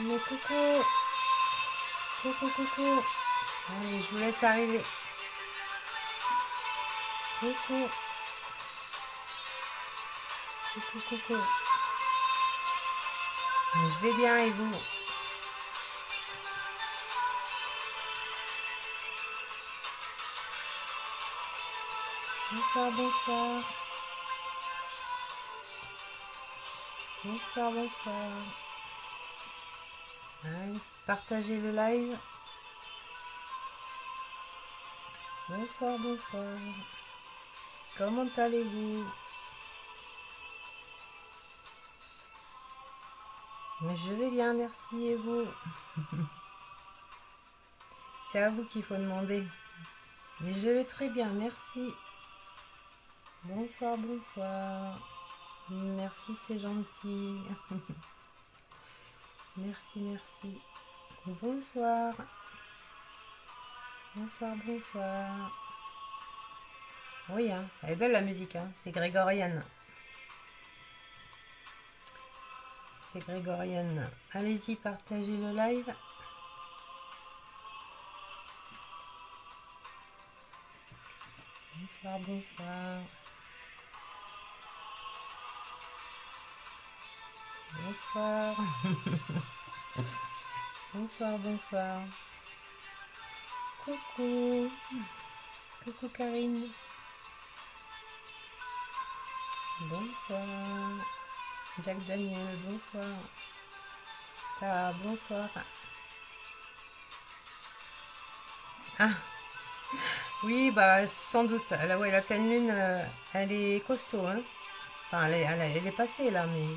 Mais coucou, coucou, coucou. Allez, je vous laisse arriver. Coucou, coucou, coucou. Je vais bien et vous? Bonsoir, bonsoir. Bonsoir, bonsoir. Allez, partagez le live. Bonsoir, bonsoir. Comment allez-vous? Je vais bien, merci et vous? C'est à vous qu'il faut demander. Mais je vais très bien, merci. Bonsoir, bonsoir. Merci, c'est gentil. Merci, merci. Bonsoir. Bonsoir, bonsoir. Oui, hein, elle est belle la musique, hein. C'est grégorienne. C'est grégorienne. Allez-y, partagez le live. Bonsoir, bonsoir. Bonsoir. Bonsoir, bonsoir. Coucou. Coucou Karine. Bonsoir. Jack Daniel, bonsoir. Ah, bonsoir. Ah, oui, bah sans doute. Là, ouais, la pleine lune, elle est costaud, hein. Enfin, elle est passée là, mais...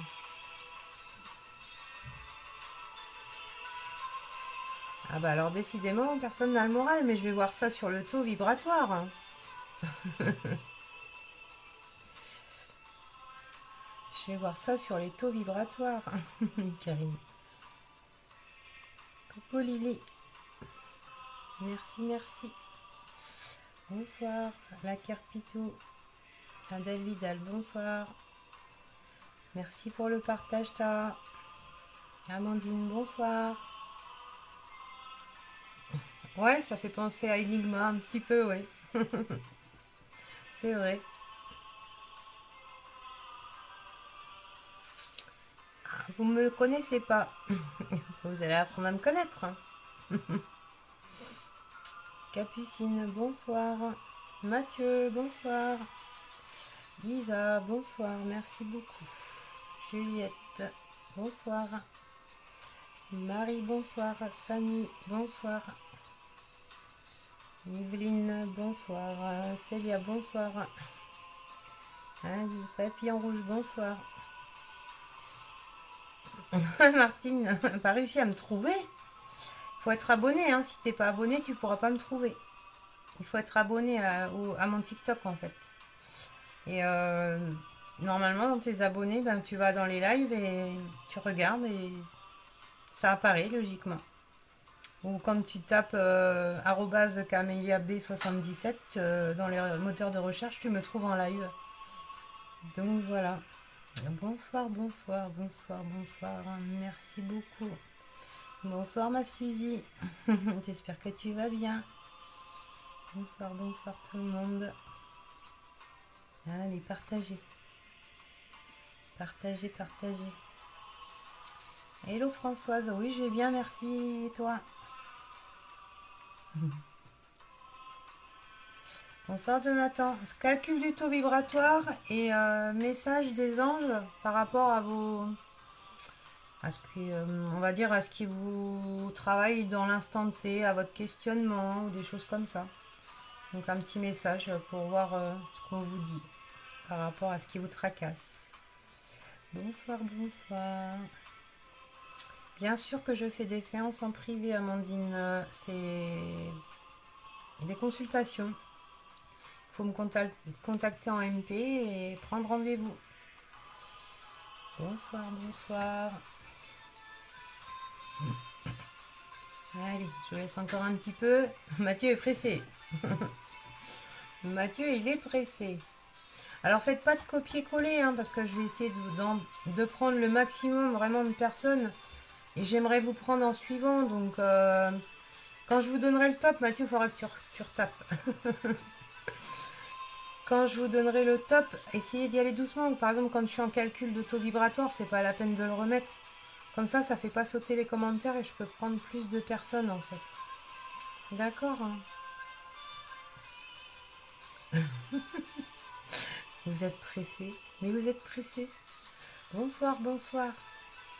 Ah bah alors décidément, personne n'a le moral, mais je vais voir ça sur le taux vibratoire, hein. Je vais voir ça sur les taux vibratoires. Karine. Coucou Lily. Merci, merci. Bonsoir. La Carpito. À David, bonsoir. Merci pour le partage, ta. Amandine, bonsoir. Ouais, ça fait penser à Enigma un petit peu, ouais. C'est vrai. Ah, vous me connaissez pas. Vous allez apprendre à me connaître, hein. Capucine, bonsoir. Mathieu, bonsoir. Lisa, bonsoir, merci beaucoup. Juliette, bonsoir. Marie, bonsoir. Fanny, bonsoir. Yveline, bonsoir. Célia, bonsoir. Hein, Papillon rouge, bonsoir. Martine, pas réussi à me trouver. Faut être abonné, hein. Si t'es pas abonné, tu pourras pas me trouver. Il faut être abonné à mon TikTok en fait. Et normalement, dans tes abonnés, ben, tu vas dans les lives et tu regardes et ça apparaît logiquement. Ou quand tu tapes @cameliab77 dans les moteurs de recherche, tu me trouves en live. Donc voilà. Bonsoir, bonsoir, bonsoir, bonsoir. Merci beaucoup. Bonsoir ma Suzy. J'espère que tu vas bien. Bonsoir, bonsoir tout le monde. Allez, partagez. Partagez, partagez. Hello Françoise. Oui, je vais bien, merci. Et toi? Bonsoir Jonathan. Calcul du taux vibratoire et message des anges par rapport à vos... à ce qui, on va dire à ce qui vous travaille dans l'instant T, à votre questionnement ou des choses comme ça. Donc un petit message pour voir ce qu'on vous dit par rapport à ce qui vous tracasse. Bonsoir, bonsoir. Bien sûr que je fais des séances en privé, Amandine. C'est des consultations. Il faut me contacter en MP et prendre rendez-vous. Bonsoir, bonsoir. Allez, je vous laisse encore un petit peu. Mathieu est pressé. Mathieu, il est pressé. Alors faites pas de copier-coller, hein, parce que je vais essayer de prendre le maximum vraiment de personnes. Et j'aimerais vous prendre en suivant. Donc, quand je vous donnerai le top, Mathieu, il faudra que tu retapes. Quand je vous donnerai le top, essayez d'y aller doucement. Par exemple, quand je suis en calcul de taux vibratoire, c'est pas la peine de le remettre. Comme ça fait pas sauter les commentaires et je peux prendre plus de personnes en fait. D'accord, hein. Vous êtes pressé. Mais vous êtes pressé. Bonsoir, bonsoir.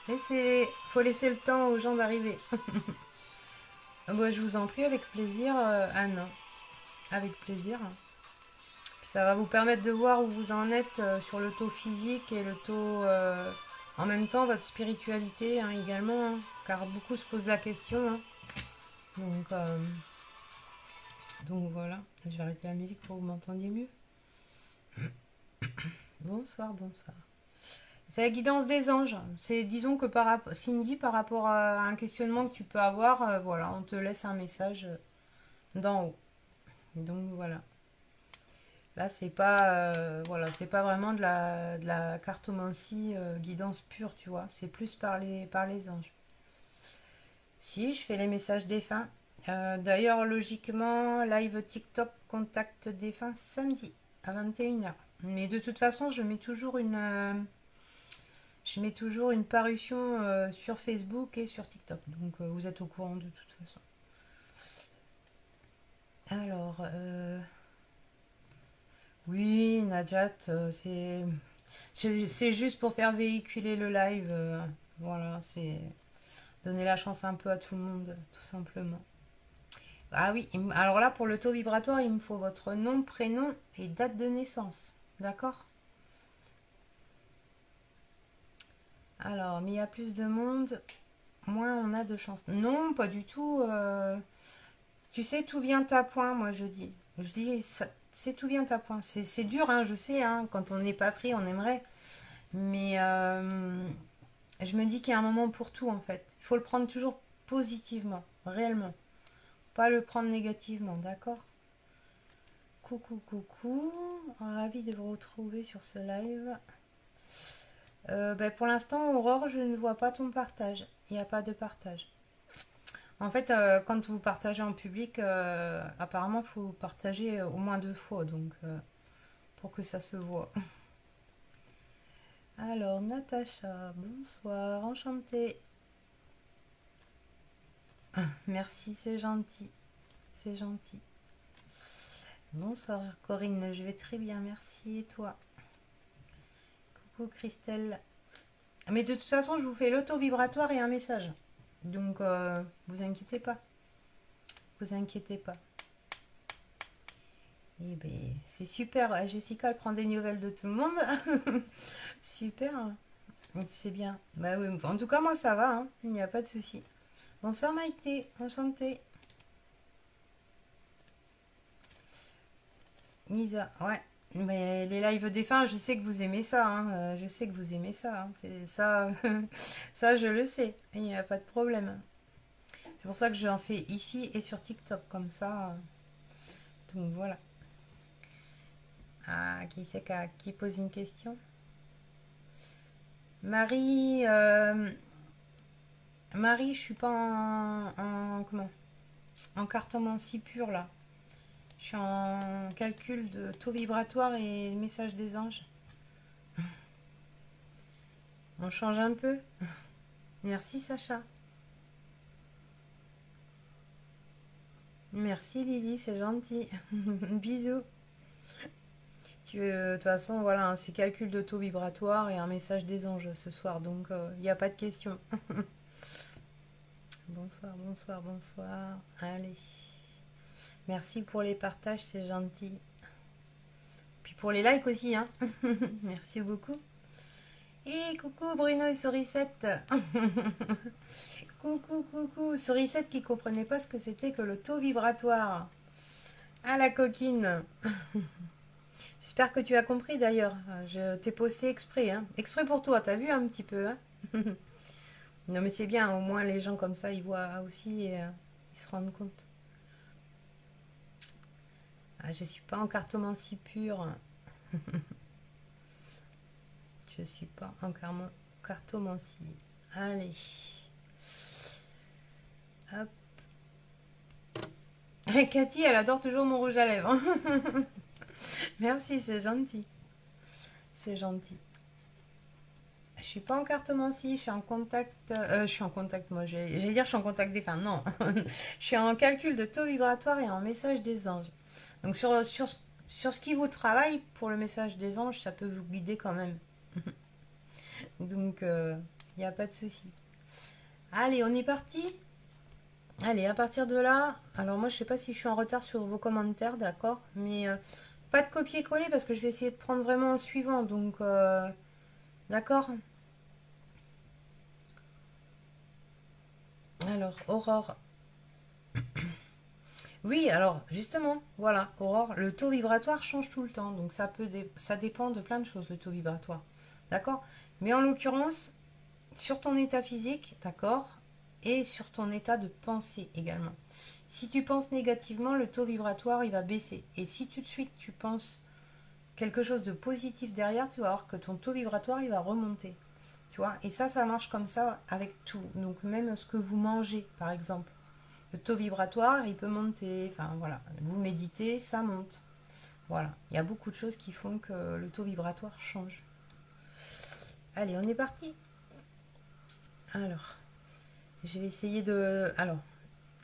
Faut laisser le temps aux gens d'arriver. Bon, je vous en prie, avec plaisir, Anne. Avec plaisir. Puis ça va vous permettre de voir où vous en êtes sur le taux physique et le taux... en même temps, votre spiritualité hein, également. Hein, car beaucoup se posent la question. Hein. Donc, donc voilà. Je vais arrêter la musique pour que vous m'entendiez mieux. Bonsoir, bonsoir. C'est la guidance des anges. C'est, disons que Cindy, par rapport à un questionnement que tu peux avoir, voilà, on te laisse un message d'en haut. Donc voilà. Là, voilà, c'est pas vraiment de la cartomancie guidance pure, tu vois. C'est plus par les anges. Si, je fais les messages défunts. D'ailleurs, logiquement, live TikTok contact défunt samedi à 21h. Mais de toute façon, je mets toujours une parution sur Facebook et sur TikTok. Donc vous êtes au courant de toute façon. Alors, oui, Najat, c'est juste pour faire véhiculer le live. Voilà, c'est donner la chance un peu à tout le monde, tout simplement. Ah oui, alors là, pour le taux vibratoire, il me faut votre nom, prénom et date de naissance. D'accord? Alors, mais il y a plus de monde, moins on a de chance. Non, pas du tout. Tu sais, tout vient à point, moi je dis. Je dis, c'est tout vient à point. C'est dur, hein, je sais, hein, quand on n'est pas pris, on aimerait. Mais je me dis qu'il y a un moment pour tout, en fait. Il faut le prendre toujours positivement, réellement. Pas le prendre négativement, d'accord? Coucou, coucou. Ravi de vous retrouver sur ce live. Ben, pour l'instant, Aurore, je ne vois pas ton partage. Il n'y a pas de partage. En fait, quand vous partagez en public, apparemment, il faut partager au moins 2 fois, donc pour que ça se voit. Alors, Natacha, bonsoir, enchantée. Merci, c'est gentil, c'est gentil. Bonsoir, Corinne, je vais très bien, merci. Et toi? Coucou, Christelle. Mais de toute façon, je vous fais l'auto vibratoire et un message. Donc, vous inquiétez pas. Vous inquiétez pas. Eh ben, c'est super. Jessica, elle prend des nouvelles de tout le monde. Super. C'est bien. Bah oui, en tout cas, moi, ça va. Hein. Il n'y a pas de souci. Bonsoir, Maïté. Enchantée. Isa, ouais. Mais les lives défunts, je sais que vous aimez ça. Hein. Je sais que vous aimez ça. Hein. C'est ça. Ça, je le sais. Il n'y a pas de problème. C'est pour ça que j'en fais ici et sur TikTok. Comme ça. Donc, voilà. Ah, qui c'est qui pose une question? Marie, Marie, je suis pas comment? En cartomancie pure là. Je suis en calcul de taux vibratoire et message des anges. On change un peu. Merci Sacha. Merci Lily, c'est gentil. Bisous. De toute façon, voilà, hein, c'est calcul de taux vibratoire et un message des anges ce soir, donc il n'y a pas de question. Bonsoir, bonsoir, bonsoir. Allez. Merci pour les partages, c'est gentil. Puis pour les likes aussi, hein. Merci beaucoup. Et coucou Bruno et Sourisette. Coucou, coucou. Sourisette qui comprenait pas ce que c'était que le taux vibratoire. Ah la coquine. J'espère que tu as compris d'ailleurs. Je t'ai posté exprès, hein. Exprès pour toi, t'as vu un petit peu, hein. Non mais c'est bien, au moins les gens comme ça, ils voient aussi et ils se rendent compte. Ah, je suis pas en cartomancie pure. Je suis pas en cartomancie. Allez. Hop. Cathy, elle adore toujours mon rouge à lèvres. Merci, c'est gentil. C'est gentil. Je suis pas en cartomancie, je suis en contact. Je suis en contact, moi, j'allais dire je suis en contact des femmes. Non, je suis en calcul de taux vibratoire et en message des anges. Donc sur ce qui vous travaille, pour le message des anges, ça peut vous guider quand même. Donc il n'y a pas de souci. Allez, on est parti. Allez, à partir de là, alors moi je sais pas si je suis en retard sur vos commentaires, d'accord, mais pas de copier-coller parce que je vais essayer de prendre vraiment en suivant, donc d'accord. Alors, Aurore. Oui, alors justement, voilà, Aurore, le taux vibratoire change tout le temps, donc ça dépend de plein de choses, le taux vibratoire, d'accord. Mais en l'occurrence, sur ton état physique, d'accord, et sur ton état de pensée également. Si tu penses négativement, le taux vibratoire il va baisser. Et si tout de suite tu penses quelque chose de positif derrière, tu vas voir que ton taux vibratoire il va remonter. Tu vois, et ça marche comme ça avec tout. Donc même ce que vous mangez, par exemple. Le taux vibratoire, il peut monter. Enfin voilà, vous méditez, ça monte. Voilà, il y a beaucoup de choses qui font que le taux vibratoire change. Allez, on est parti. Alors, je vais essayer de. Alors,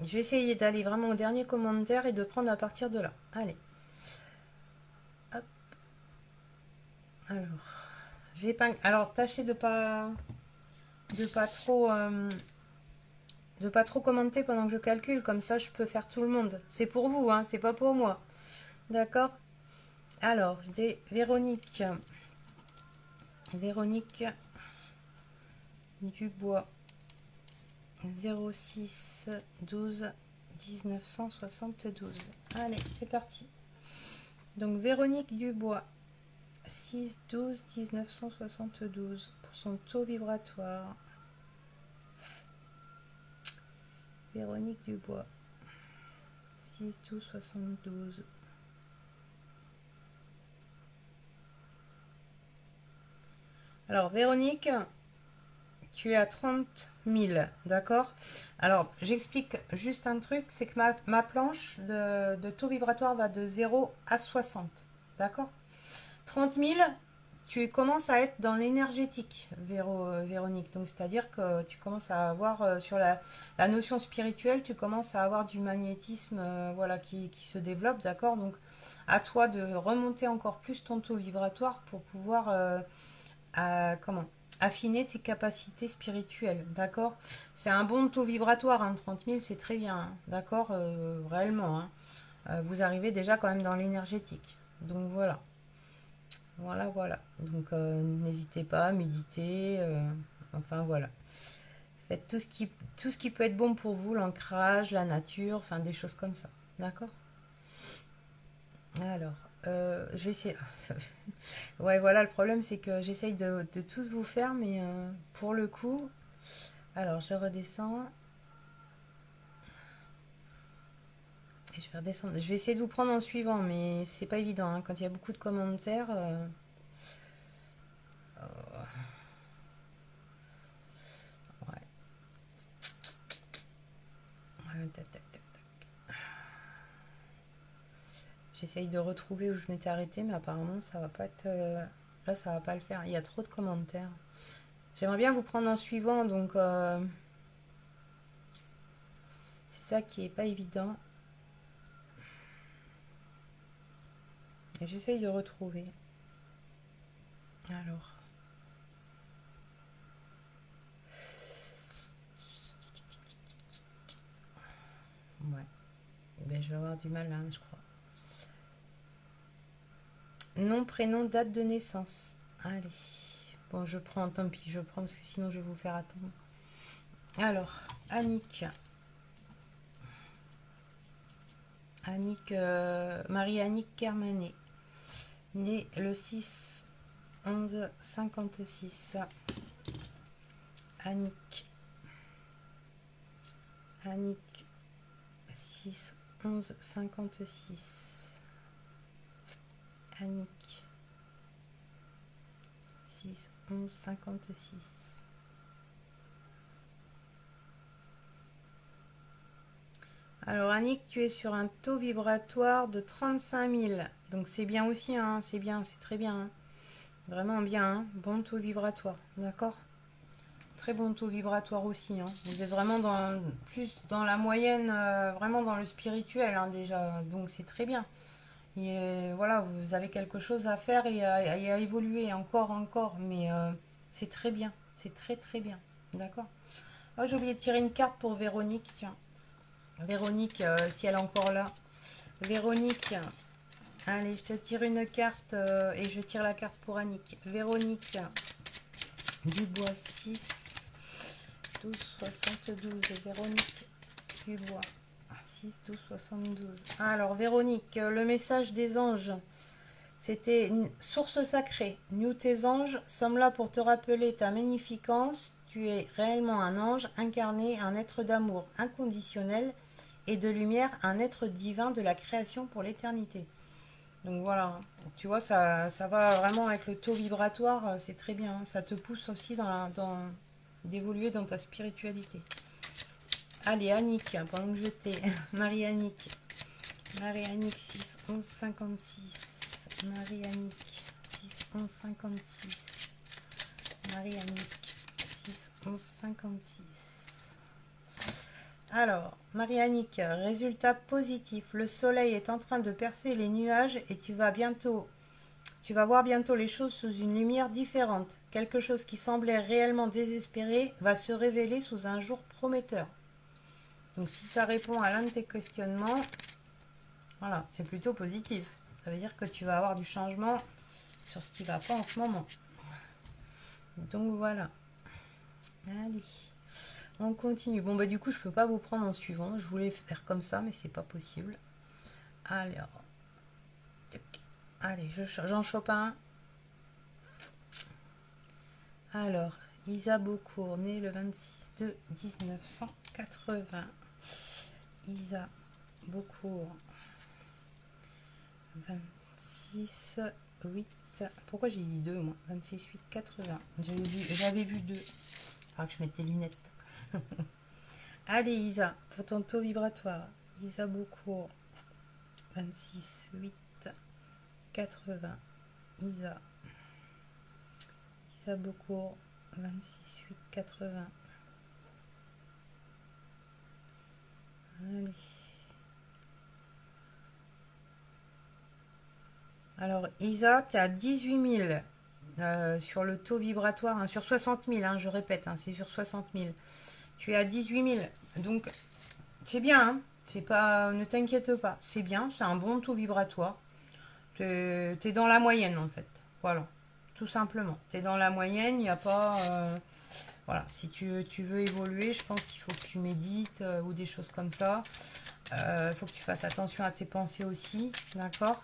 je vais essayer d'aller vraiment au dernier commentaire et de prendre à partir de là. Allez. Hop. Alors, alors tâchez de pas trop commenter pendant que je calcule, comme ça je peux faire tout le monde. C'est pour vous, hein, c'est pas pour moi. D'accord. Alors, j'ai Véronique. Véronique Dubois. 06 12 1972. Allez, c'est parti. Donc Véronique Dubois. 6 12 1972 pour son taux vibratoire. Véronique Dubois. 6 12 72. Alors Véronique, tu es à 30 000, d'accord. Alors j'explique juste un truc, c'est que ma planche de taux vibratoire va de 0 à 60, d'accord. 30 000, tu commences à être dans l'énergétique, Véronique. Donc, c'est-à-dire que tu commences à avoir, sur la notion spirituelle, tu commences à avoir du magnétisme voilà, qui se développe, d'accord. Donc, à toi de remonter encore plus ton taux vibratoire pour pouvoir comment affiner tes capacités spirituelles, d'accord. C'est un bon taux vibratoire, hein, 30 000, c'est très bien, hein, d'accord, réellement. Hein. Vous arrivez déjà quand même dans l'énergétique. Donc, voilà. Voilà, voilà. Donc n'hésitez pas à méditer. Enfin voilà. Faites tout ce qui peut être bon pour vous, l'ancrage, la nature, enfin des choses comme ça. D'accord. Alors, je vais essayer. Ouais, voilà, le problème c'est que j'essaye de tous vous faire, mais pour le coup. Alors, je redescends. Et je vais redescendre. Je vais essayer de vous prendre en suivant, mais c'est pas évident, hein, quand il y a beaucoup de commentaires. Ouais. Ouais, tac, tac, tac. J'essaye de retrouver où je m'étais arrêtée, mais apparemment ça va pas être. Là, ça va pas le faire. Il y a trop de commentaires. J'aimerais bien vous prendre en suivant, donc c'est ça qui est pas évident. Et j'essaye de retrouver. Alors. Ouais. Ben, je vais avoir du mal là, je crois. Nom, prénom, date de naissance. Allez. Bon, je prends, tant pis, je prends parce que sinon je vais vous faire attendre. Alors, Annick. Annick, Marie-Annick Kermanet. Née le 6 11 56. Annick. Annick. 6 11 56. Annick. 6 11 56. Alors Annick, tu es sur un taux vibratoire de 35 000. Donc c'est bien aussi, hein, c'est bien, c'est très bien. Hein. Vraiment bien, hein. Bon taux vibratoire, d'accord? Très bon taux vibratoire aussi. Hein. Vous êtes vraiment plus dans la moyenne, vraiment dans le spirituel hein, déjà. Donc c'est très bien. Et voilà, vous avez quelque chose à faire et à évoluer encore, encore. Mais c'est très bien. C'est très très bien. D'accord? Oh, j'ai oublié de tirer une carte pour Véronique. Tiens. Véronique, si elle est encore là. Véronique, allez, je te tire une carte et je tire la carte pour Annick. Véronique, Dubois 6, 12, 72. Véronique, Dubois 6, 12, 72. Alors, Véronique, le message des anges, c'était une source sacrée. Nous, tes anges, sommes là pour te rappeler ta magnificence. Tu es réellement un ange incarné, un être d'amour inconditionnel et de lumière, un être divin de la création pour l'éternité. Donc voilà, tu vois, ça va vraiment avec le taux vibratoire, c'est très bien. Ça te pousse aussi d'évoluer dans ta spiritualité. Allez, Annick, pendant que je t'ai. Marie-Annick. Marie-Annick 6, 11, 56. Marie-Annick 6, 11, 56. Marie-Annick 6, 11, 56. Alors, Marie-Annick, résultat positif. Le soleil est en train de percer les nuages et tu vas voir bientôt les choses sous une lumière différente. Quelque chose qui semblait réellement désespéré va se révéler sous un jour prometteur. Donc si ça répond à l'un de tes questionnements, voilà, c'est plutôt positif. Ça veut dire que tu vas avoir du changement sur ce qui ne va pas en ce moment. Donc voilà. Allez. On continue. Bon bah du coup je peux pas vous prendre en suivant. Je voulais faire comme ça mais c'est pas possible. Alors. Allez, j'en chope un. Alors, Isa Beaucourt, née le 26 de 1980. Isa Beaucourt, 26, 8. Pourquoi j'ai dit 2 moi? 26, 8, 80. J'avais vu 2. Faudra que je mette des lunettes. Allez Isa, pour ton taux vibratoire. Isa Beaucourt, 26, 8, 80. Isa. Isa Beaucourt, 26, 8, 80. Allez. Alors, Isa, tu es à 18 000 sur le taux vibratoire, hein, sur 60 000, hein, je répète, hein, c'est sur 60 000. Tu es à 18 000. Donc, c'est bien, hein, c'est pas, ne t'inquiète pas, c'est bien, c'est un bon taux vibratoire. Tu es dans la moyenne, en fait. Voilà, tout simplement. Tu es dans la moyenne, il n'y a pas. Voilà, si tu veux évoluer, je pense qu'il faut que tu médites ou des choses comme ça. Il faut que tu fasses attention à tes pensées aussi, d'accord?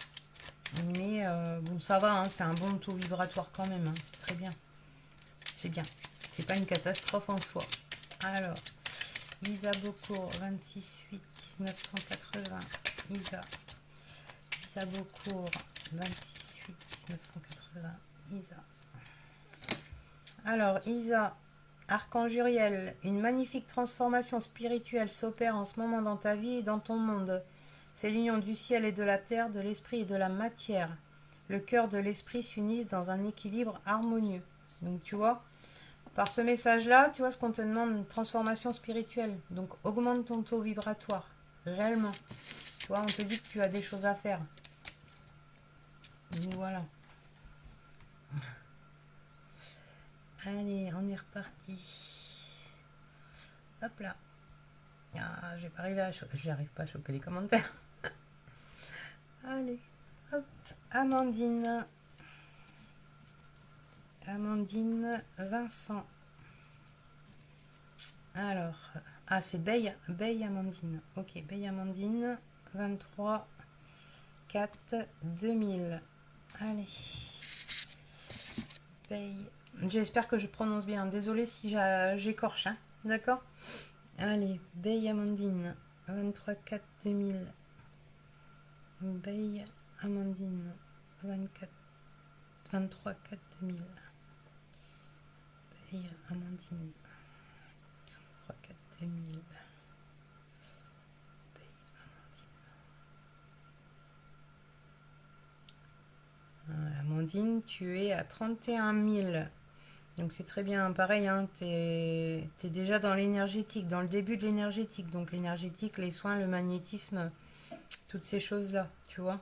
Mais bon, ça va, hein, c'est un bon taux vibratoire quand même, hein, c'est très bien. C'est bien. C'est pas une catastrophe en soi. Alors, Isa Beaucourt, 26 8 1980. Isa. Isa Beaucourt, 26 8 1980. Isa. Alors, Isa, Archange Uriel, une magnifique transformation spirituelle s'opère en ce moment dans ta vie et dans ton monde. C'est l'union du ciel et de la terre, de l'esprit et de la matière. Le cœur de l'esprit s'unissent dans un équilibre harmonieux. Donc tu vois, par ce message-là, tu vois ce qu'on te demande, une transformation spirituelle. Donc augmente ton taux vibratoire, réellement. Tu vois, on te dit que tu as des choses à faire. Donc voilà. Allez, on est reparti. Hop là. Ah, j'arrive pas à choper les commentaires. Allez, hop. Amandine. Amandine Vincent. Alors, ah, c'est Beille Amandine. Ok, Beille Amandine, 23 4 2000. Allez. Beille. J'espère que je prononce bien. Désolée si j'écorche. Hein. D'accord. Allez, Beille Amandine, 23 4 2000. Beille Amandine, 23 4 2000. Beille Amandine. 3, 4, 2000. Amandine, tu es à 31 000. Donc c'est très bien. Pareil, hein, tu es déjà dans l'énergétique, dans le début de l'énergétique. Donc l'énergétique, les soins, le magnétisme, toutes ces choses-là, tu vois.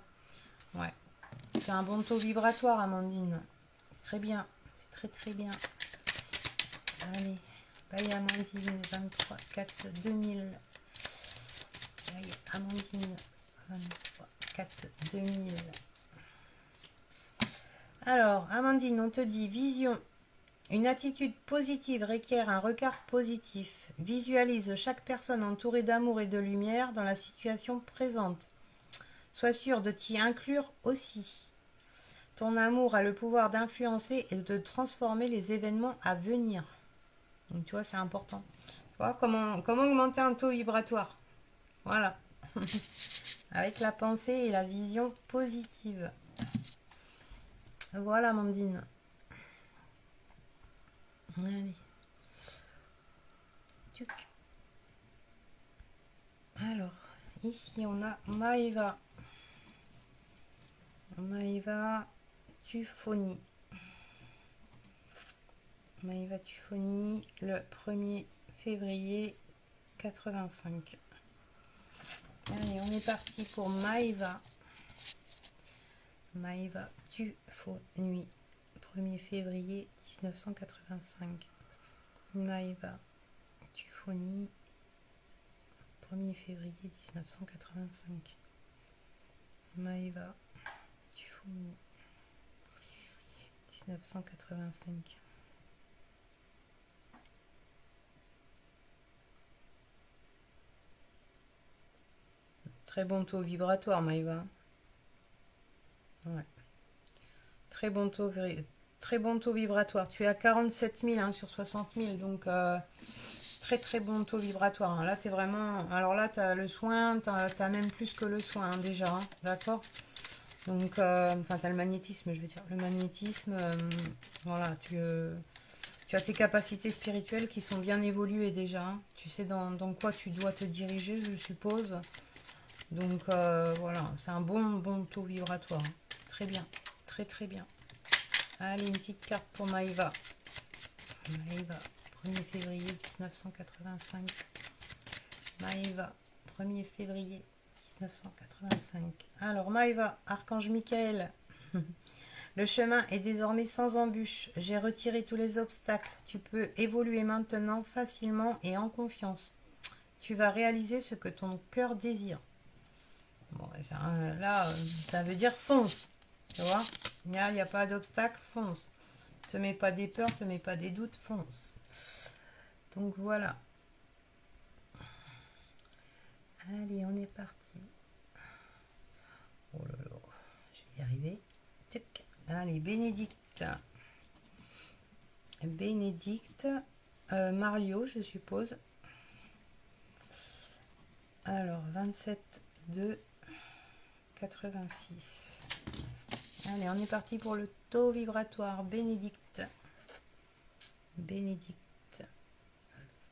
Ouais. C'est un bon taux vibratoire, Amandine. Très bien. C'est très très bien. Allez. Bye Amandine, 23, 4, 2000. Bye Amandine, 23, 4, 2000. Alors, Amandine, on te dit vision. Une attitude positive requiert un regard positif. Visualise chaque personne entourée d'amour et de lumière dans la situation présente. Sois sûr de t'y inclure aussi. Ton amour a le pouvoir d'influencer et de transformer les événements à venir. Donc tu vois, c'est important. Tu vois, comment augmenter un taux vibratoire? Voilà. Avec la pensée et la vision positive. Voilà, Amandine. Allez. Alors, ici on a Maëva. Maëva Tufoni. Maëva Tufoni, le 1er février 85. Allez, on est parti pour Maëva. Maëva Tufoni, 1er février 1985. Maëva Tufoni, 1er février 1985. Maëva Tufoni, 1985. Très bon taux vibratoire, Maëva. Ouais. Très bon taux vibratoire. Tu es à 47 000 hein, sur 60 000, donc très très bon taux vibratoire. Hein. Là, tu es vraiment... Alors là, tu as le soin, tu as même plus que le soin hein, déjà, hein, d'accord. Donc, enfin, tu as le magnétisme, je veux dire. Le magnétisme, voilà, tu as tes capacités spirituelles qui sont bien évoluées déjà. Hein. Tu sais dans quoi tu dois te diriger, je suppose. Donc, voilà, c'est un bon taux vibratoire. Hein. Très bien, très très bien. Allez, une petite carte pour Maëva. Maëva, 1er février 1985. Maëva, 1er février 1985. Alors, Maëva, Archange Michael. Le chemin est désormais sans embûche. J'ai retiré tous les obstacles. Tu peux évoluer maintenant facilement et en confiance. Tu vas réaliser ce que ton cœur désire. Bon, là, ça veut dire fonce. Tu vois, il n'y a pas d'obstacle, fonce. Te mets pas des peurs, te mets pas des doutes, fonce. Donc voilà. Allez, on est parti. Oh là là, je vais y arriver. Tic. Allez, Bénédicte. Bénédicte. Mario, je suppose. Alors, 27, 2, 86. Allez, on est parti pour le taux vibratoire. Bénédicte. Bénédicte.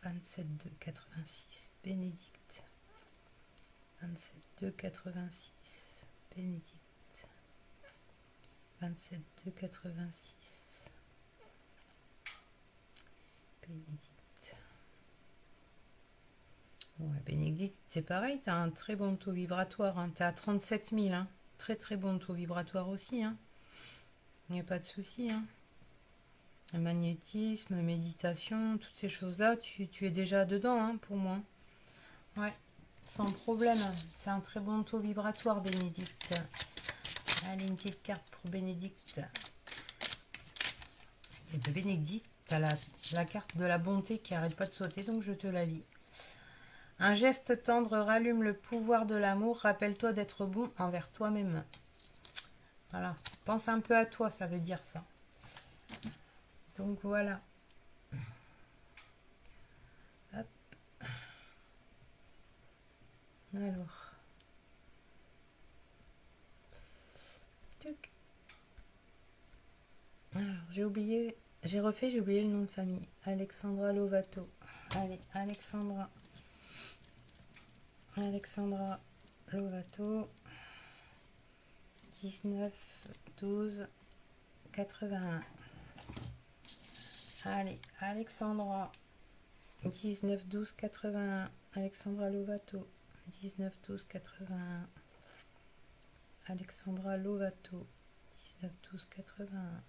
27, 2, 86. Bénédicte. 27, 2, 86. Bénédicte. 27, 2, 86. Bénédicte. Ouais, Bénédicte, c'est pareil, tu as un très bon taux vibratoire. Hein. Tu es à 37 000. Hein. Très très bon taux vibratoire aussi. Hein. Il n'y a pas de souci. Hein. Le magnétisme, méditation, toutes ces choses-là, tu es déjà dedans hein, pour moi. Ouais, sans problème. C'est un très bon taux vibratoire, Bénédicte. Allez, une petite carte pour Bénédicte. Et de Bénédicte, tu as la carte de la bonté qui arrête pas de sauter, donc je te la lis. Un geste tendre rallume le pouvoir de l'amour. Rappelle-toi d'être bon envers toi-même. Voilà. Pense un peu à toi, ça veut dire ça. Donc voilà. Hop. Alors. Alors, j'ai oublié le nom de famille. Alexandra Lovato. Allez, Alexandra Lovato. 19, 12, 81. Allez, Alexandra, 19 12 81. Alexandra Lovato, 19 12 81. Alexandra Lovato, 19 12 81.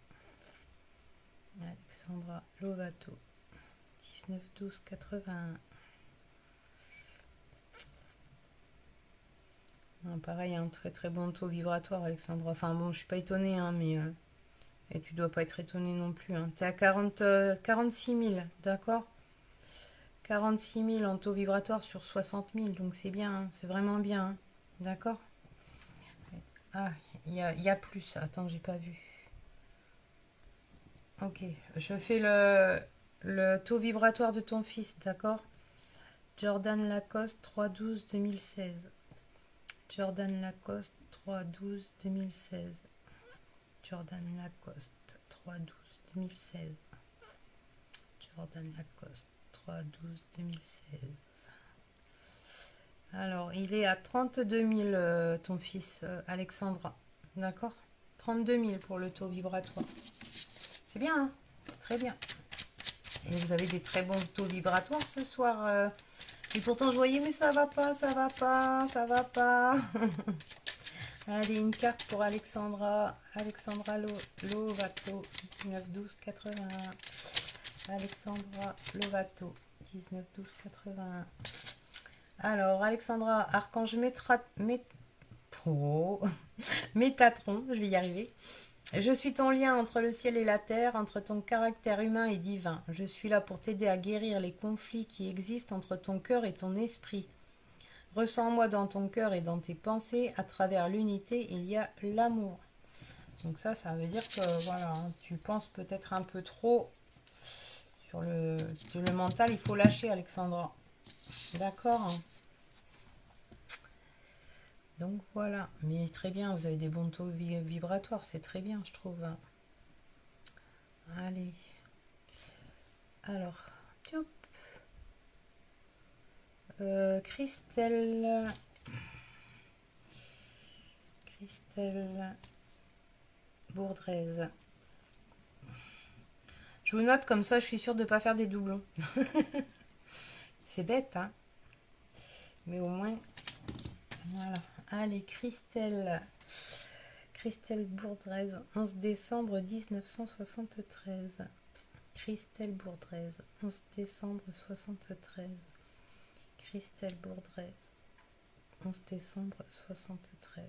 Alexandra Lovato, 19 12 81. Pareil, un très très bon taux vibratoire, Alexandra. Enfin bon, je suis pas étonnée, hein, mais et tu dois pas être étonnée non plus. Hein. Tu es à 46 000, d'accord? 46 000 en taux vibratoire sur 60 000, donc c'est bien, hein, c'est vraiment bien, hein, d'accord? Ah, il y a plus. Attends, j'ai pas vu. Ok, je fais le taux vibratoire de ton fils, d'accord? Jordan Lacoste 3/12 2016. Jordan Lacoste 3/12 2016. Jordan Lacoste 3/12 2016. Jordan Lacoste 3/12 2016. Alors, il est à 32 000, ton fils Alexandra. D'accord? 32 000 pour le taux vibratoire. C'est bien, hein? Très bien. Et vous avez des très bons taux vibratoires ce soir. Et pourtant, je voyais, mais ça va pas, ça va pas, ça va pas. Allez, une carte pour Alexandra. Alexandra Lovato, 19 12 81. Alexandra Lovato, 19 12 81. Alors, Alexandra, Archange Métatron, je vais y arriver. Je suis ton lien entre le ciel et la terre, entre ton caractère humain et divin. Je suis là pour t'aider à guérir les conflits qui existent entre ton cœur et ton esprit. Ressens-moi dans ton cœur et dans tes pensées. À travers l'unité, il y a l'amour. Donc ça veut dire que voilà, hein, tu penses peut-être un peu trop sur le mental. Il faut lâcher, Alexandra. D'accord, hein. Donc voilà, mais très bien, vous avez des bons taux vibratoires, c'est très bien, je trouve. Allez, alors, Christelle Bourdrez. Je vous note comme ça, je suis sûre de ne pas faire des doublons. C'est bête, hein? Mais au moins, voilà. Allez, Christelle Bourdrez, 11 décembre 1973. Christelle Bourdrez, 11 décembre 73. Christelle Bourdrez, 11 décembre 73.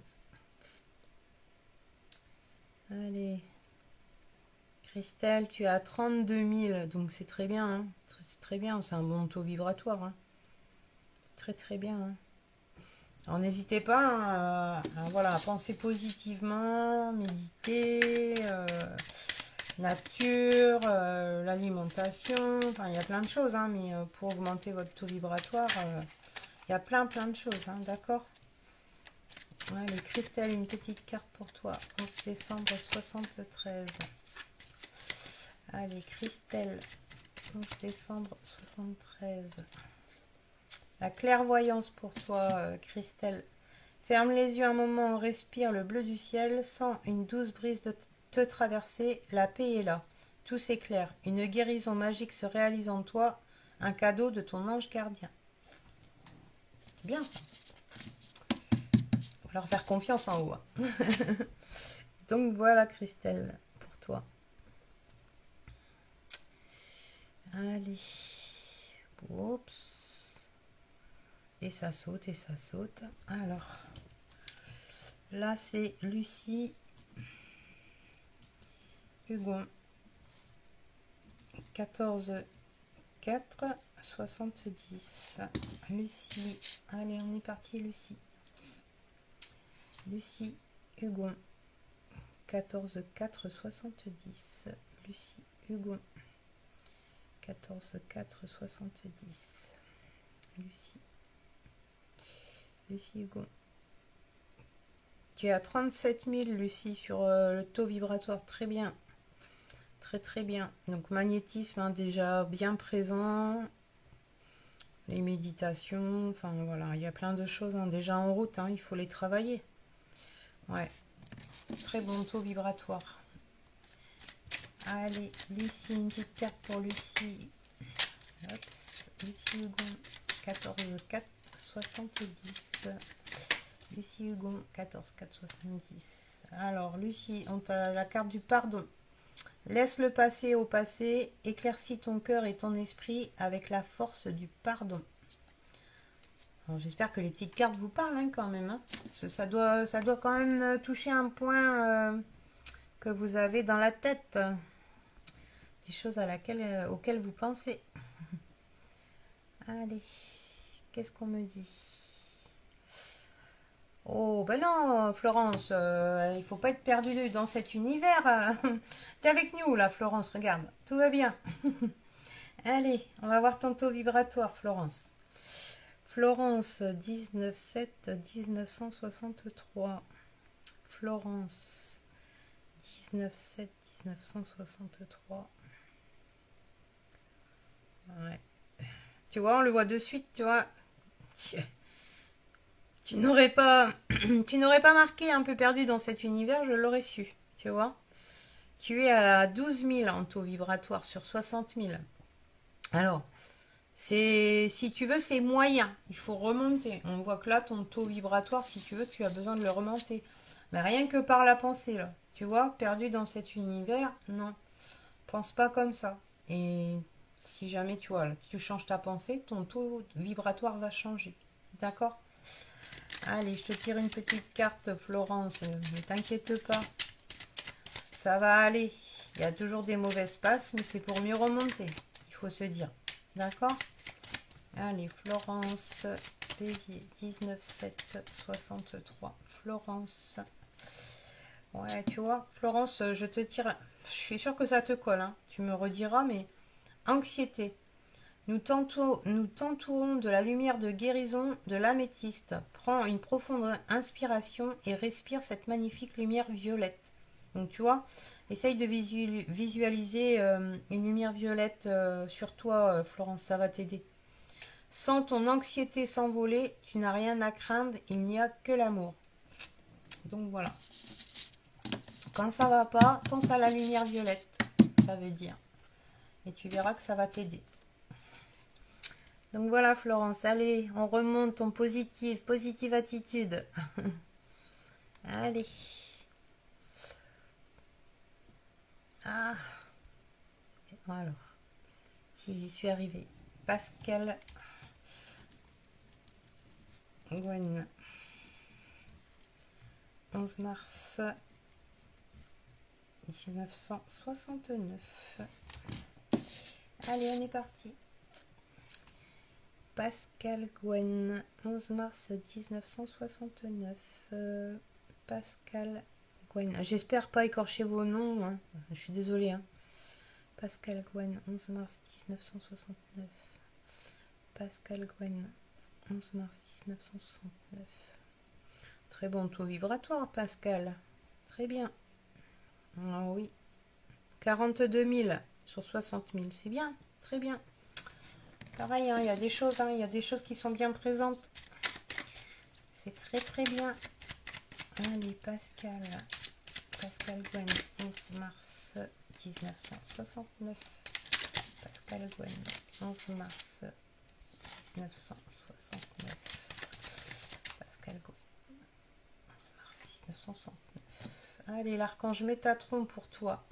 Allez. Christelle, tu as 32 000, donc c'est très bien. Hein, c'est très bien, c'est un bon taux vibratoire. Hein. C'est très très bien. Hein. Alors n'hésitez pas, hein, voilà, à penser positivement, méditer, nature, l'alimentation, enfin il y a plein de choses, hein, mais pour augmenter votre taux vibratoire, il y a plein de choses, hein, d'accord? Allez, Christelle, une petite carte pour toi, 11 décembre 73. Allez, Christelle, 11 décembre 73. La clairvoyance pour toi, Christelle. Ferme les yeux un moment, respire le bleu du ciel, sens une douce brise te traverser, la paix est là. Tout s'éclaire, une guérison magique se réalise en toi, un cadeau de ton ange gardien. C'est bien. Il va leur faire confiance en haut. Hein. Donc voilà, Christelle, pour toi. Allez. Oups. Et ça saute, et ça saute. Alors, là c'est Lucie Hugon. 14 4 70. Lucie. Allez, on est parti, Lucie. Lucie Hugon. 14 4 70. Lucie Hugon. 14 4 70. Lucie. Lucie Hugon. Tu es à 37 000, Lucie, sur le taux vibratoire. Très bien. Très très bien. Donc magnétisme, hein, déjà bien présent. Les méditations, enfin voilà, il y a plein de choses, hein, déjà en route, hein, il faut les travailler. Ouais. Très bon taux vibratoire. Allez, Lucie, une petite carte pour Lucie. Hop, Lucie Hugon, 14 4 70. Lucie Hugon, 14 4 70. Alors, Lucie, on t'a la carte du pardon. Laisse le passé au passé, éclaircis ton cœur et ton esprit avec la force du pardon. J'espère que les petites cartes vous parlent hein, quand même. Hein. Ça doit quand même toucher un point que vous avez dans la tête. Des choses auxquelles vous pensez. Allez, qu'est-ce qu'on me dit? Oh, ben non, Florence, il faut pas être perdu dans cet univers. T'es avec nous, là, Florence, regarde. Tout va bien. Allez, on va voir ton taux vibratoire, Florence. Florence, 19-7, 1963. Florence, 19-7, 1963. Ouais. Tu vois, on le voit de suite, tu vois. Tu n'aurais pas, tu n'aurais pas marqué un peu perdu dans cet univers, je l'aurais su, tu vois. Tu es à 12 000 en taux vibratoire sur 60 000. Alors, si tu veux, c'est moyen. Il faut remonter. On voit que là, ton taux vibratoire, si tu veux, tu as besoin de le remonter. Mais rien que par la pensée, là. Tu vois, perdu dans cet univers, non. Pense pas comme ça. Et si jamais tu vois, tu changes ta pensée, ton taux vibratoire va changer. D'accord? Allez, je te tire une petite carte, Florence. Ne t'inquiète pas. Ça va aller. Il y a toujours des mauvaises passes, mais c'est pour mieux remonter. Il faut se dire. D'accord? Allez, Florence, Bélier, 19-7-63. Florence. Ouais, tu vois, Florence, je te tire. Je suis sûre que ça te colle. Hein. Tu me rediras, mais anxiété. Nous t'entourons de la lumière de guérison de l'améthyste. Prends une profonde inspiration et respire cette magnifique lumière violette. Donc tu vois, essaye de visualiser une lumière violette sur toi, Florence, ça va t'aider. Sans ton anxiété s'envoler, tu n'as rien à craindre, il n'y a que l'amour. Donc voilà. Quand ça va pas, pense à la lumière violette, ça veut dire. Et tu verras que ça va t'aider. Donc voilà Florence, allez, on remonte ton positive attitude. Allez. Ah, alors, si j'y suis arrivée. Pascal Gwen, 11 mars 1969. Allez, on est parti. Pascal Gwen, 11 mars 1969. Pascal Gwen. J'espère pas écorcher vos noms. Hein. Je suis désolée. Hein. Pascal Gwen, 11 mars 1969. Pascal Gwen, 11 mars 1969. Très bon taux vibratoire, Pascal. Très bien. Ah oui. 42 000 sur 60 000. C'est bien. Très bien. Pareil, hein, il y a des choses, hein, il y a des choses qui sont bien présentes. C'est très très bien. Allez, Pascal. Pascal Gwen, 11 mars 1969. Pascal Gwen, 11 mars 1969. Pascal Gwen, 11 mars 1969. Allez, l'archange Métatron pour toi.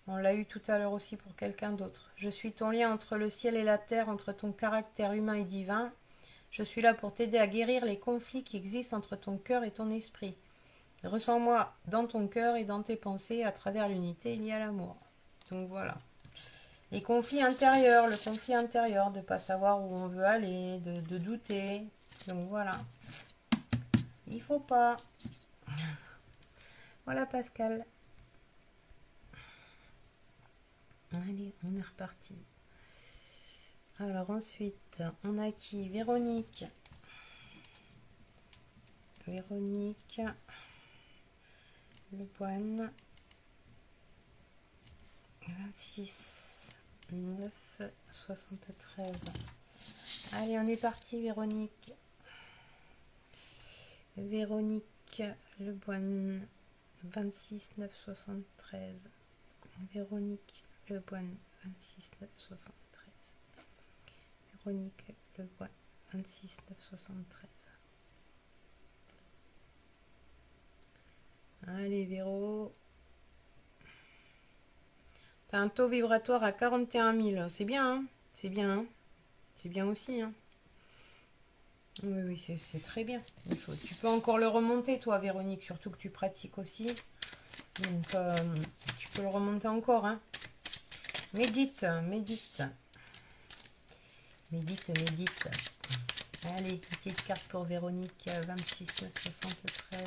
On l'a eu tout à l'heure aussi pour quelqu'un d'autre. Je suis ton lien entre le ciel et la terre, entre ton caractère humain et divin. Je suis là pour t'aider à guérir les conflits qui existent entre ton cœur et ton esprit. Ressens-moi dans ton cœur et dans tes pensées. À travers l'unité, il y a l'amour. Donc voilà. Les conflits intérieurs, le conflit intérieur, de ne pas savoir où on veut aller, de douter. Donc voilà. Il faut pas. Voilà Pascal. Allez, on est reparti. Alors ensuite, on a qui? Véronique. Véronique Le Poine. 26 9 73. Allez, on est parti, Véronique. Véronique Le Poine. 26 9 73. Véronique Leboine, 26 973. Véronique Leboine, 26 973. Allez, Véro. T'as un taux vibratoire à 41 000. C'est bien, hein? C'est bien, hein? C'est bien aussi, hein? Oui, oui, c'est très bien. Tu peux encore le remonter, toi, Véronique, surtout que tu pratiques aussi. Donc, tu peux le remonter encore, hein? Médite, médite. Médite, médite. Allez, petite carte pour Véronique, 26 973.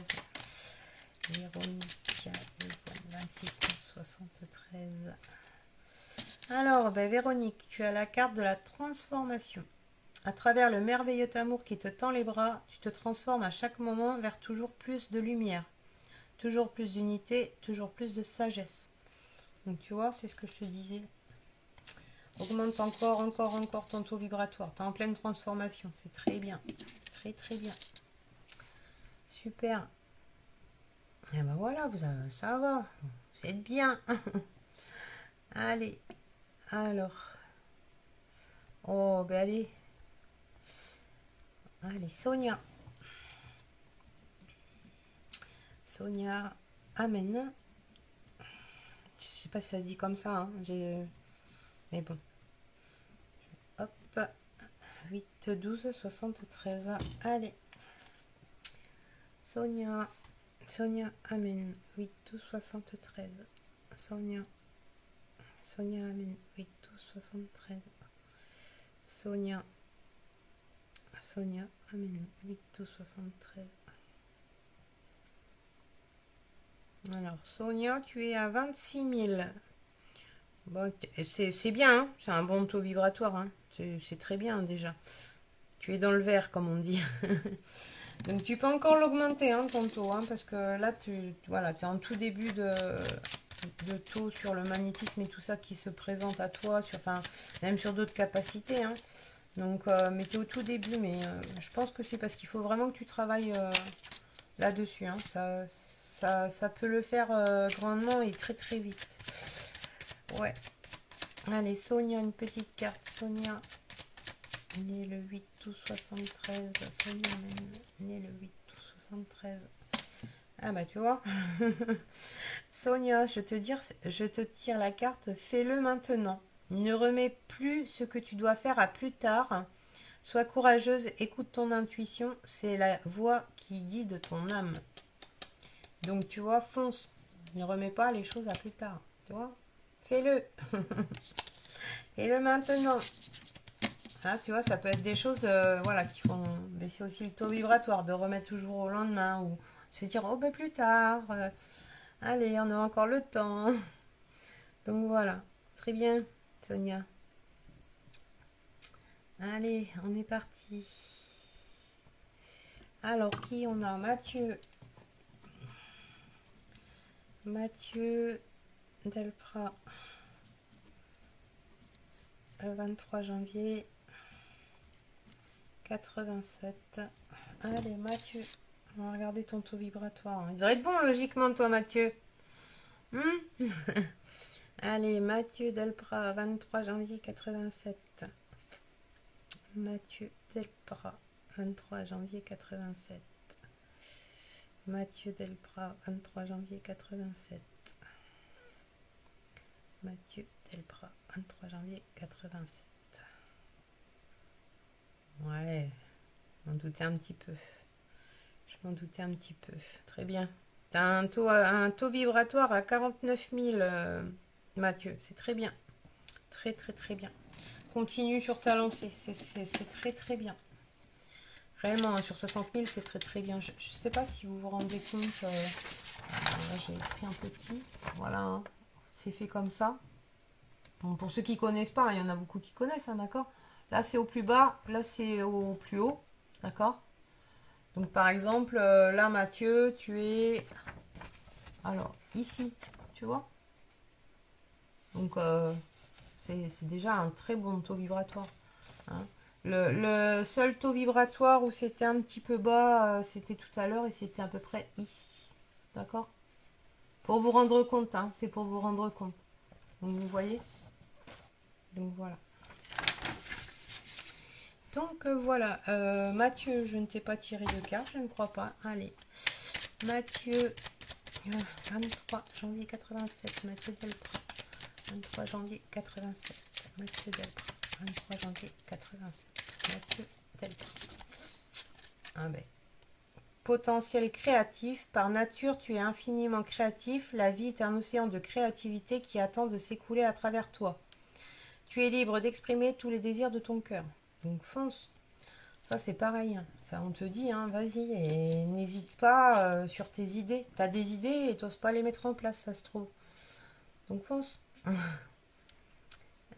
Véronique, 26 973. Alors, ben, Véronique, tu as la carte de la transformation. À travers le merveilleux amour qui te tend les bras, tu te transformes à chaque moment vers toujours plus de lumière, toujours plus d'unité, toujours plus de sagesse. Donc tu vois, c'est ce que je te disais. Augmente encore, encore, encore ton taux vibratoire. Tu es en pleine transformation. C'est très bien. Très, très bien. Super. Et ben voilà, ça va. Vous êtes bien. Allez. Alors. Oh, ben allez. Allez, Sonia. Sonia. Amen. Je sais pas si ça se dit comme ça. Hein. Mais bon. Hop. 8, 12, 73. Allez. Sonia. Sonia, amen. 8, 12, 73. Sonia. Sonia, amen. 8, 12, 73. Sonia. Sonia, amen. 8, 12, 73. Alors, Sonia, tu es à 26 000. Bon, c'est bien, hein, c'est un bon taux vibratoire. Hein. C'est très bien déjà. Tu es dans le vert, comme on dit. Donc, tu peux encore l'augmenter, hein, ton taux. Hein, parce que là, voilà, tu es en tout début de taux sur le magnétisme et tout ça qui se présente à toi. Enfin, même sur d'autres capacités. Hein. Donc, mais tu es au tout début. Mais je pense que c'est parce qu'il faut vraiment que tu travailles là-dessus. Hein. Ça peut le faire grandement et très très vite. Ouais. Allez, Sonia, une petite carte. Sonia, née le 8/12/73. Sonia, née le 8/12/73. Ah bah tu vois. Sonia, je te tire la carte. Fais-le maintenant. Ne remets plus ce que tu dois faire à plus tard. Sois courageuse, écoute ton intuition. C'est la voix qui guide ton âme. Donc tu vois, fonce. Ne remets pas les choses à plus tard. Tu vois. Fais-le. Fais-le maintenant. Hein, tu vois, ça peut être des choses voilà, qui font baisser aussi le taux vibratoire, de remettre toujours au lendemain ou se dire, oh ben plus tard, allez, on a encore le temps. Donc voilà, très bien, Sonia. Allez, on est parti. Alors, qui on a? Mathieu. Mathieu Delprat. Le 23 janvier 87. Allez, Mathieu. On va regarder ton taux vibratoire. Il devrait être bon, logiquement, toi, Mathieu. Allez, Mathieu Delprat, 23 janvier 87. Mathieu Delprat, 23 janvier 87. Mathieu Delprat, 23 janvier 87. Mathieu Delprat, 23 janvier 87. Ouais, je m'en doutais un petit peu. Je m'en doutais un petit peu. Très bien. T'as un taux vibratoire à 49 000, Mathieu. C'est très bien. Très, très, très bien. Continue sur ta lancée. C'est très, très bien. Réellement, sur 60 000, c'est très, très bien. Je ne sais pas si vous vous rendez compte. Là, j'ai écrit un petit. Voilà. Hein. C'est fait comme ça. Bon, pour ceux qui connaissent pas, il y en a beaucoup qui connaissent, hein, d'accord. Là, c'est au plus bas. Là, c'est au plus haut. D'accord. Donc, par exemple, là, Mathieu, tu es... Alors, ici, tu vois. Donc, c'est déjà un très bon taux vibratoire. Hein. Le seul taux vibratoire où c'était un petit peu bas, c'était tout à l'heure et c'était à peu près ici. D'accord. Pour vous rendre compte, hein, c'est pour vous rendre compte. Donc, vous voyez? Donc, voilà. Donc, voilà. Mathieu, je ne t'ai pas tiré de carte, je ne crois pas. Allez. Mathieu, 23 janvier 87. Mathieu Delprat. 23 janvier 87. Mathieu Delprat. 23 janvier 87. Mathieu Delprat. Ah ben. Potentiel créatif. Par nature, tu es infiniment créatif. La vie est un océan de créativité qui attend de s'écouler à travers toi. Tu es libre d'exprimer tous les désirs de ton cœur. Donc fonce. Ça c'est pareil. Ça on te dit, hein, vas-y. Et n'hésite pas sur tes idées. Tu as des idées et tu n'oses pas les mettre en place, ça se trouve. Donc fonce.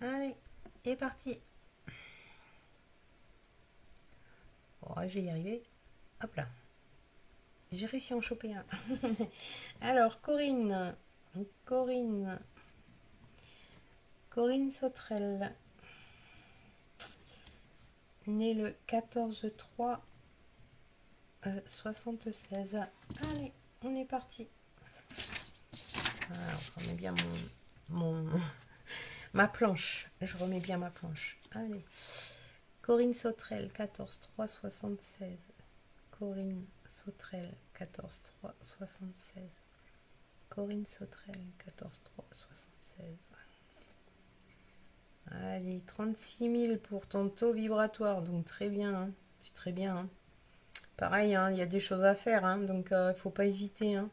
Allez, c'est parti. Bon, je vais y arriver. Hop là. J'ai réussi à en choper un. Alors, Corinne. Corinne. Corinne Sauterelle. Née le 14-3-76. Allez, on est parti. Alors, je remets bien ma planche. Je remets bien ma planche. Allez. Corinne Sauterelle, 14-3-76. Corinne Sauterelle, 14-3-76. Corinne Sauterelle, 14-3-76. Allez, 36 000 pour ton taux vibratoire, donc très bien, hein. C'est très bien, hein. Pareil, hein, il y a des choses à faire, hein, donc il ne faut pas hésiter, hein.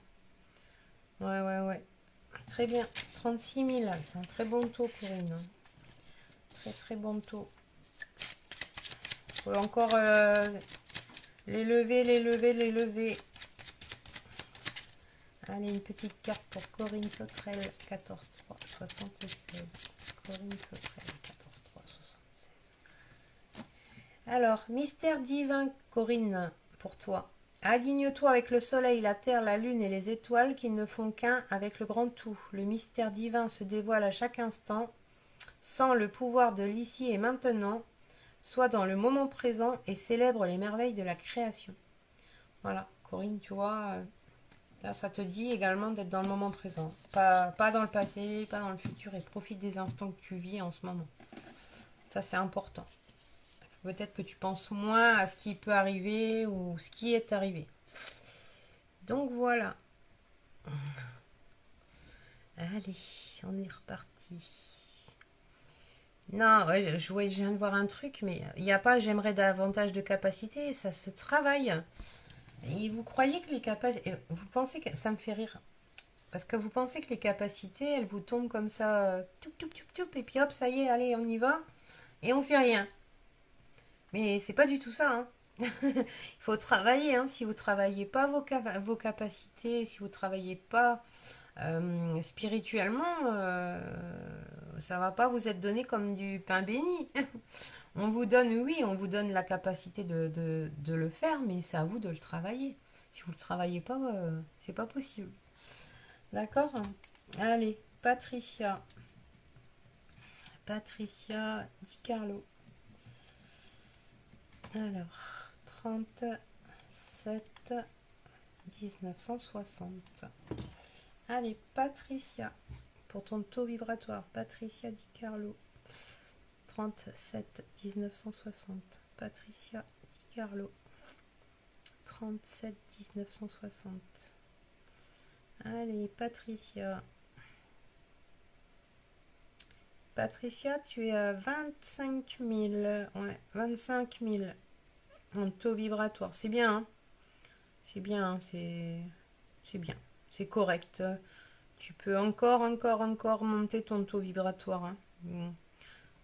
Ouais. Très bien, 36 000, c'est un très bon taux, Corinne, hein. Très bon taux. Il faut encore les lever. Allez, une petite carte pour Corinne Sauterelle, 14-3-76. Corinne Sauterelle, 14-3-76. Alors, mystère divin, Corinne, pour toi. Aligne-toi avec le soleil, la terre, la lune et les étoiles qui ne font qu'un avec le grand tout. Le mystère divin se dévoile à chaque instant, sans le pouvoir de l'ici et maintenant. Sois dans le moment présent et célèbre les merveilles de la création. Voilà, Corinne, tu vois, là, ça te dit également d'être dans le moment présent. Pas dans le passé, pas dans le futur, et profite des instants que tu vis en ce moment. Ça, c'est important. Peut-être que tu penses moins à ce qui peut arriver ou ce qui est arrivé. Donc voilà. Allez, on est reparti. Non, ouais, je viens de voir un truc, mais il n'y a pas j'aimerais davantage de capacité, ça se travaille. Et vous croyez que les capacités... Vous pensez que... Ça me fait rire. Parce que vous pensez que les capacités, elles vous tombent comme ça, et puis hop, ça y est, allez, on y va, et on fait rien. Mais c'est pas du tout ça, hein. Il faut travailler, hein. Si vous travaillez pas vos capacités, si vous travaillez pas spirituellement, ça va pas vous être donné comme du pain béni. On vous donne, oui, on vous donne la capacité de le faire, mais c'est à vous de le travailler. Si vous le travaillez pas, c'est pas possible. D'accord? Allez, Patricia. Patricia Di Carlo. Alors, 37 1960. Allez, Patricia, pour ton taux vibratoire. Patricia Di Carlo. 37 1960. Patricia Di Carlo. 37 1960. Allez, Patricia. Patricia, tu es à 25 000. Ouais, 25 000 en taux vibratoire. C'est bien, hein. C'est bien, hein, c'est bien. C'est correct. Tu peux encore monter ton taux vibratoire, hein.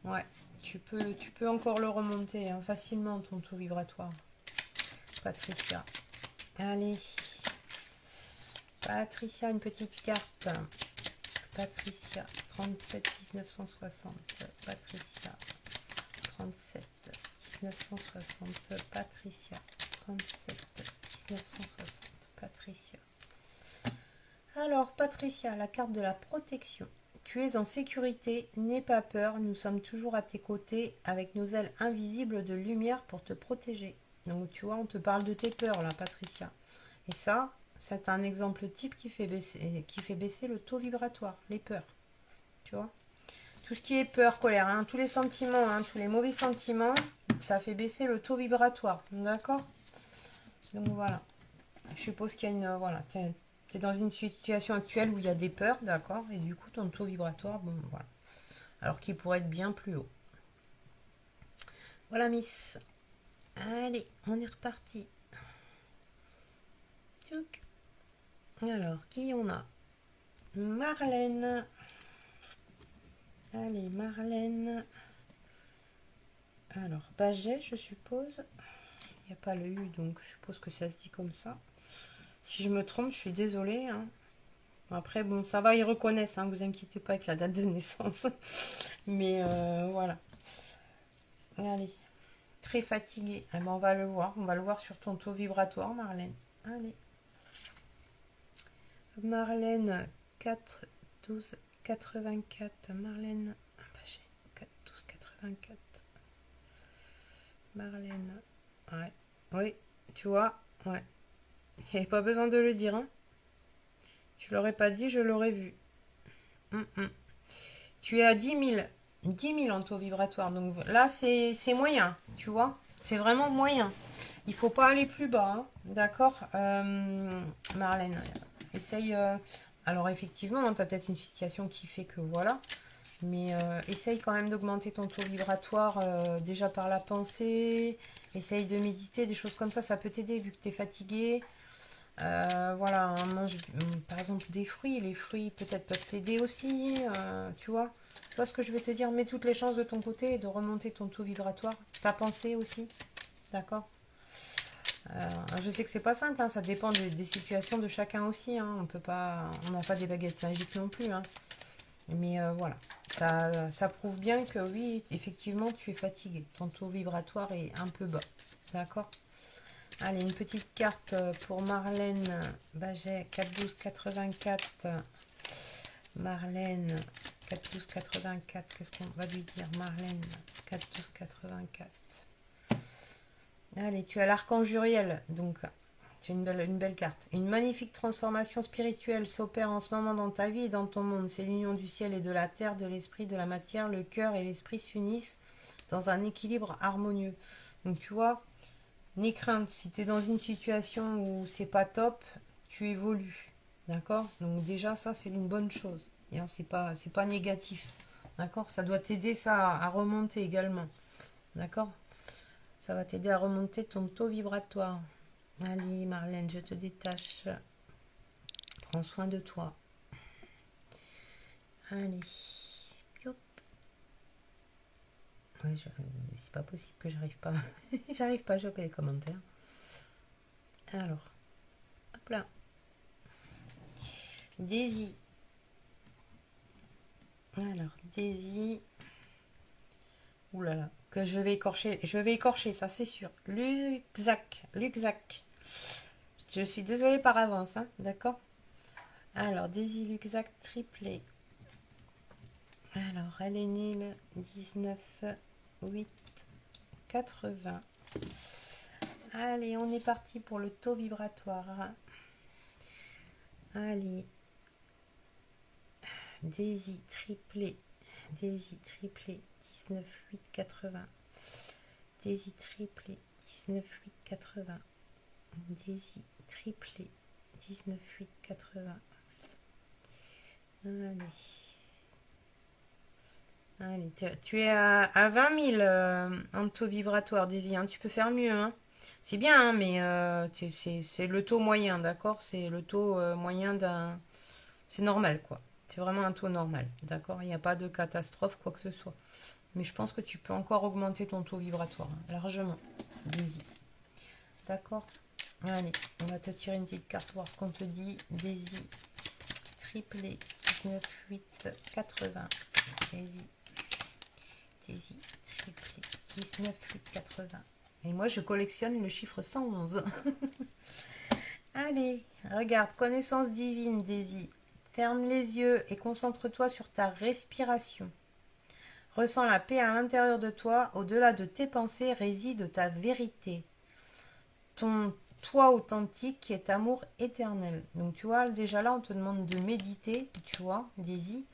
Ouais, tu peux encore le remonter, hein, facilement, ton taux vibratoire. Patricia. Allez. Patricia, une petite carte. Patricia, 37 1960. Patricia, 37 1960. Patricia, 37 1960. Patricia. Alors, Patricia, la carte de la protection. Tu es en sécurité, n'aie pas peur, nous sommes toujours à tes côtés avec nos ailes invisibles de lumière pour te protéger. Donc, tu vois, on te parle de tes peurs là, Patricia. Et ça, c'est un exemple type qui fait baisser le taux vibratoire, les peurs. tu vois. Tout ce qui est peur, colère, hein, tous les sentiments, hein, tous les mauvais sentiments, ça fait baisser le taux vibratoire, d'accord? Donc voilà. Je suppose qu'il y a une... voilà, tu es dans une situation actuelle où il y a des peurs, d'accord? Et du coup, ton taux vibratoire, bon, voilà. Alors qu'il pourrait être bien plus haut. Voilà, Miss. Allez, on est reparti. Tchouk. Alors, qui on a? Marlène. Allez, Marlène. Alors, Baget, je suppose. Il n'y a pas le U, donc je suppose que ça se dit comme ça. Si je me trompe, je suis désolée. Hein. Après, bon, ça va, ils reconnaissent, hein, vous inquiétez pas avec la date de naissance. Mais voilà. Allez, très fatiguée. Ah ben, on va le voir. On va le voir sur ton taux vibratoire, Marlène. Allez. Marlène, 4, 12, 84. Marlène, Baget, 4, 12, 84. Marlène. Ouais. Oui, tu vois, ouais. Il n'y avait pas besoin de le dire, hein. Tu l'aurais pas dit, je l'aurais vu. Tu es à 10 000. 10 000 en taux vibratoire. Donc là, c'est moyen, tu vois. C'est vraiment moyen. Il faut pas aller plus bas, hein. D'accord, Marlène. Essaye. Alors effectivement, tu as peut-être une situation qui fait que voilà. Mais essaye quand même d'augmenter ton taux vibratoire déjà par la pensée. Essaye de méditer, des choses comme ça peut t'aider vu que tu es fatigué. Voilà, mange par exemple des fruits. Les fruits peut-être peuvent t'aider aussi, tu vois. Tu vois ce que je vais te dire? Mets toutes les chances de ton côté et de remonter ton taux vibratoire. Ta pensée aussi, d'accord. Je sais que c'est pas simple, hein, ça dépend des situations de chacun aussi. Hein, on peut pas, on n'a pas des baguettes magiques non plus. Hein. Mais voilà, ça prouve bien que oui, effectivement, tu es fatigué. Ton taux vibratoire est un peu bas. D'accord. Allez, une petite carte pour Marlène Baget, 4-12-84. Marlène, 4-12-84. Qu'est-ce qu'on va lui dire, Marlène, 4-12-84. Allez, tu as l'archange Uriel, donc c'est une belle carte. Une magnifique transformation spirituelle s'opère en ce moment dans ta vie et dans ton monde. C'est l'union du ciel et de la terre, de l'esprit, de la matière. Le cœur et l'esprit s'unissent dans un équilibre harmonieux. Donc tu vois, n'aie crainte. Si tu es dans une situation où c'est pas top, tu évolues. D'accord. Donc déjà, ça, c'est une bonne chose. Et c'est pas négatif. D'accord. Ça doit t'aider ça à remonter également. D'accord. Ça va t'aider à remonter ton taux vibratoire. Allez, Marlène, je te détache. Prends soin de toi. Allez. Hop. Ouais, c'est pas possible que j'arrive pas. J'arrive pas à choper les commentaires. Alors, hop là. Daisy. Alors, Daisy. Ouh là là. Que je vais écorcher, ça c'est sûr. Luxac. Luxac. Je suis désolée par avance, hein, d'accord. Alors, Daisy Luxac triplé. Alors, elle est née le 19-8-80. Allez, on est parti pour le taux vibratoire. Allez. Daisy triplé. Daisy triplé. 19-8-80. Daisy triplé. 19-8-80. Daisy triplé. 19-8-80. Allez. Allez, tu es à 20 000 en taux vibratoire, Daisy. Hein. Tu peux faire mieux. Hein. C'est bien, hein, mais c'est le taux moyen, d'accord. C'est le taux moyen d'un... C'est normal, quoi. C'est vraiment un taux normal, d'accord. Il n'y a pas de catastrophe, quoi que ce soit. Mais je pense que tu peux encore augmenter ton taux vibratoire, hein, largement, Daisy. D'accord. Allez, on va te tirer une petite carte pour voir ce qu'on te dit. Daisy, triplé, 19, 8, 80. Daisy. Daisy, triplé, 19, 8, 80. Et moi, je collectionne le chiffre 111. Allez, regarde, connaissance divine, Daisy. Ferme les yeux et concentre-toi sur ta respiration. Ressens la paix à l'intérieur de toi. Au-delà de tes pensées réside ta vérité. Ton toi authentique qui est amour éternel. Donc tu vois, déjà là, on te demande de méditer, tu vois, Daisy.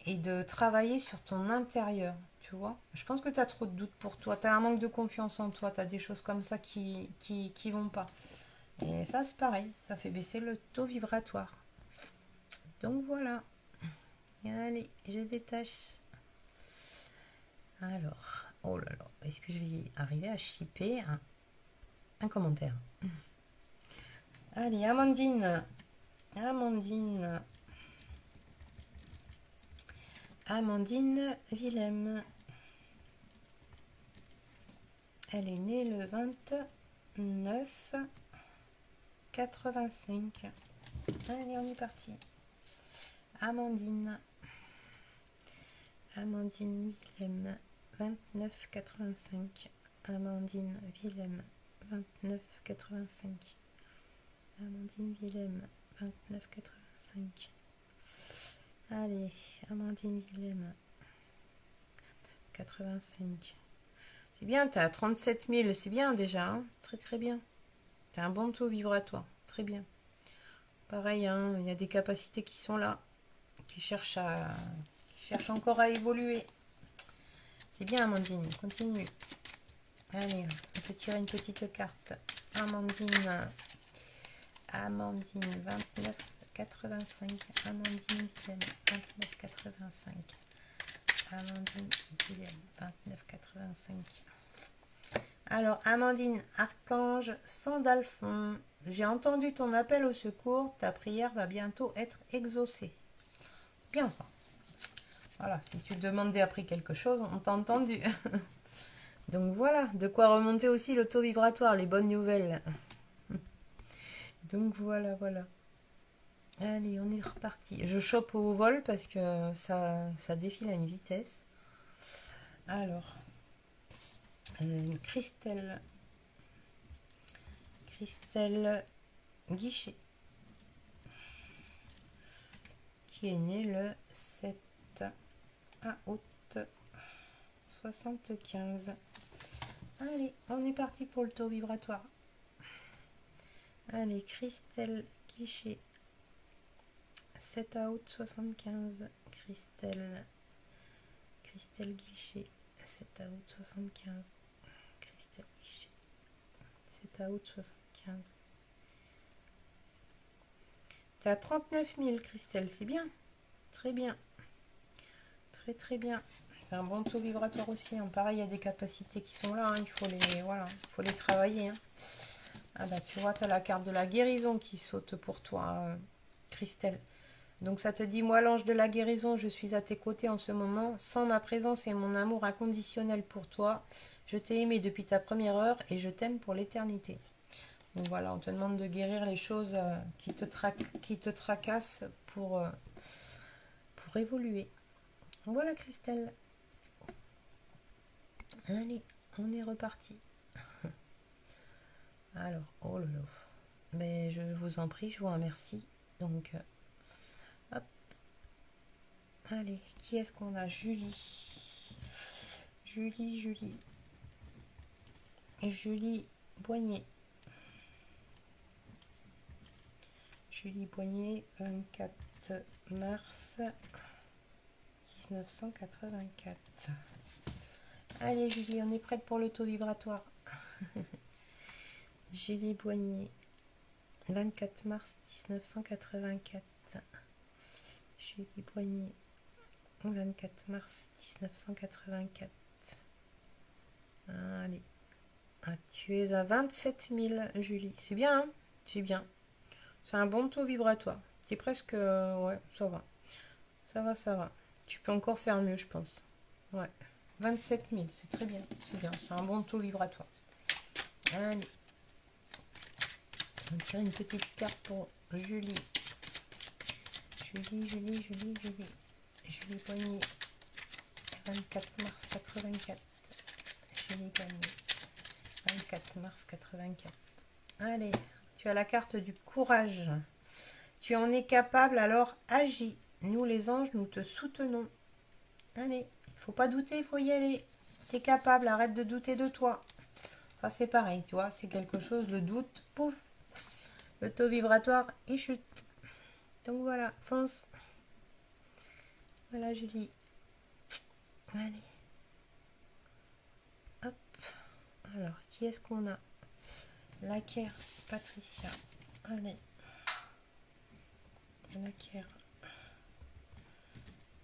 et de travailler sur ton intérieur, tu vois. Je pense que tu as trop de doutes pour toi, tu as un manque de confiance en toi, tu as des choses comme ça qui vont pas. Et ça, c'est pareil, ça fait baisser le taux vibratoire. Donc voilà. Allez, je détache. Alors, oh là là, est-ce que je vais arriver à shipper un commentaire? Allez, Amandine. Amandine. Amandine Willem. Elle est née le 29/85. Allez, on est parti. Amandine. Amandine Willem, 29/85. Amandine Willem, 29/85. Amandine Willem, 29/85. Allez, Amandine Willem, 85. C'est bien, t'as 37 000, c'est bien déjà, hein, très très bien. T'as un bon taux vibratoire, très bien. Pareil, hein, il y a des capacités qui sont là, qui cherchent encore à évoluer. C'est bien, Amandine, continue. Allez, on peut tirer une petite carte. Amandine. Amandine, 29/85. Amandine Willem, 29/85. Amandine Willem, 29/85. Alors, Amandine, archange Sandalphon, j'ai entendu ton appel au secours. Ta prière va bientôt être exaucée. Bien ça. Voilà, si tu te demandais après quelque chose, on t'a entendu. Donc voilà, de quoi remonter aussi le taux vibratoire, les bonnes nouvelles. Donc voilà, voilà. Allez, on est reparti. Je chope au vol parce que ça défile à une vitesse. Alors, Christelle. Christelle Guichet. Qui est née le 7 août 75. Allez, on est parti pour le taux vibratoire. Allez, Christelle Guichet. 7 août 75. Christelle Guichet. 7 août 75. Christelle Guichet. 7 août 75. T'es à 39 000, Christelle, c'est bien. Très bien. Très très bien. C'est un bon taux vibratoire aussi. Hein. Pareil, il y a des capacités qui sont là. Hein. Il faut les travailler. Hein. Ah bah tu vois, tu as la carte de la guérison qui saute pour toi, Christelle. Donc ça te dit, moi l'ange de la guérison, je suis à tes côtés en ce moment. Sans ma présence et mon amour inconditionnel pour toi, je t'ai aimé depuis ta première heure et je t'aime pour l'éternité. Donc voilà, on te demande de guérir les choses qui te tracassent pour évoluer. Voilà Christelle. Allez, on est reparti. Alors, oh là là. Mais je vous en prie, je vous remercie. Donc, hop. Allez, qui est-ce qu'on a? Julie. Julie Boignet. Julie Boignet, 24 mars 1984. Allez Julie, on est prête pour le taux vibratoire. Julie Boignet, 24 mars 1984. Julie Boignet, 24 mars 1984. Allez. Ah, tu es à 27 000, Julie. C'est bien, hein? C'est bien. C'est un bon taux vibratoire. C'est presque... ouais, ça va. Ça va, ça va. Tu peux encore faire mieux, je pense. Ouais. 27 000, c'est très bien. C'est bien. C'est un bon taux vibratoire. Allez. On tire une petite carte pour Julie. Julie Poignet. 24 mars 84. Julie Poignet. 24 mars 84. Allez, tu as la carte du courage. Tu en es capable, alors agis. Nous les anges, nous te soutenons. Allez, il faut pas douter, il faut y aller. Tu es capable, arrête de douter de toi. Ça c'est pareil, tu vois, c'est quelque chose, le doute, pouf, le taux vibratoire, il chute. Donc voilà, fonce. Voilà, Julie. Allez. Hop. Alors, qui est-ce qu'on a? Laquère, Patricia. Allez. Laquère,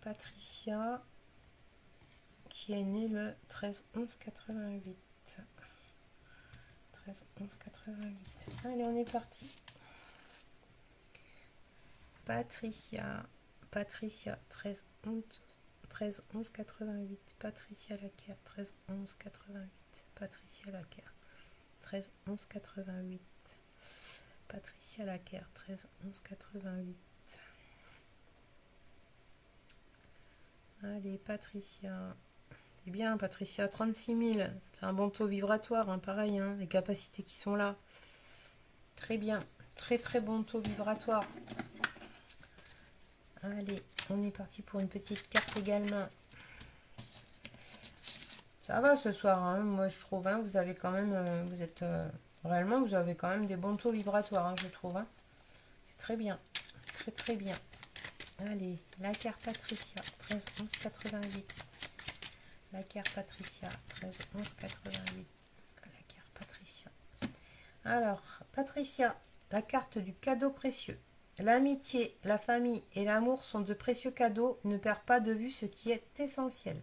Patricia, qui est née le 13-11-88. 13-11-88. Allez, on est parti. Patricia, 13-11-88. Patricia Laquère, 13-11-88. Patricia Laquère, 13-11-88. Patricia Laquère, 13-11-88. Allez, Patricia. C'est bien, Patricia, 36 000. C'est un bon taux vibratoire, hein, pareil, hein, les capacités qui sont là. Très bien. Très très bon taux vibratoire. Allez, on est parti pour une petite carte également. Ça va ce soir, hein, moi je trouve, hein, vous avez quand même, vous êtes, réellement, vous avez quand même des bons taux vibratoires, hein, je trouve. Hein. C'est très bien, très très bien. Allez, Laquère Patricia, 13-11-88. Laquère Patricia, 13-11-88. Laquère Patricia. Alors, Patricia, la carte du cadeau précieux. L'amitié, la famille et l'amour sont de précieux cadeaux. Ne perds pas de vue ce qui est essentiel.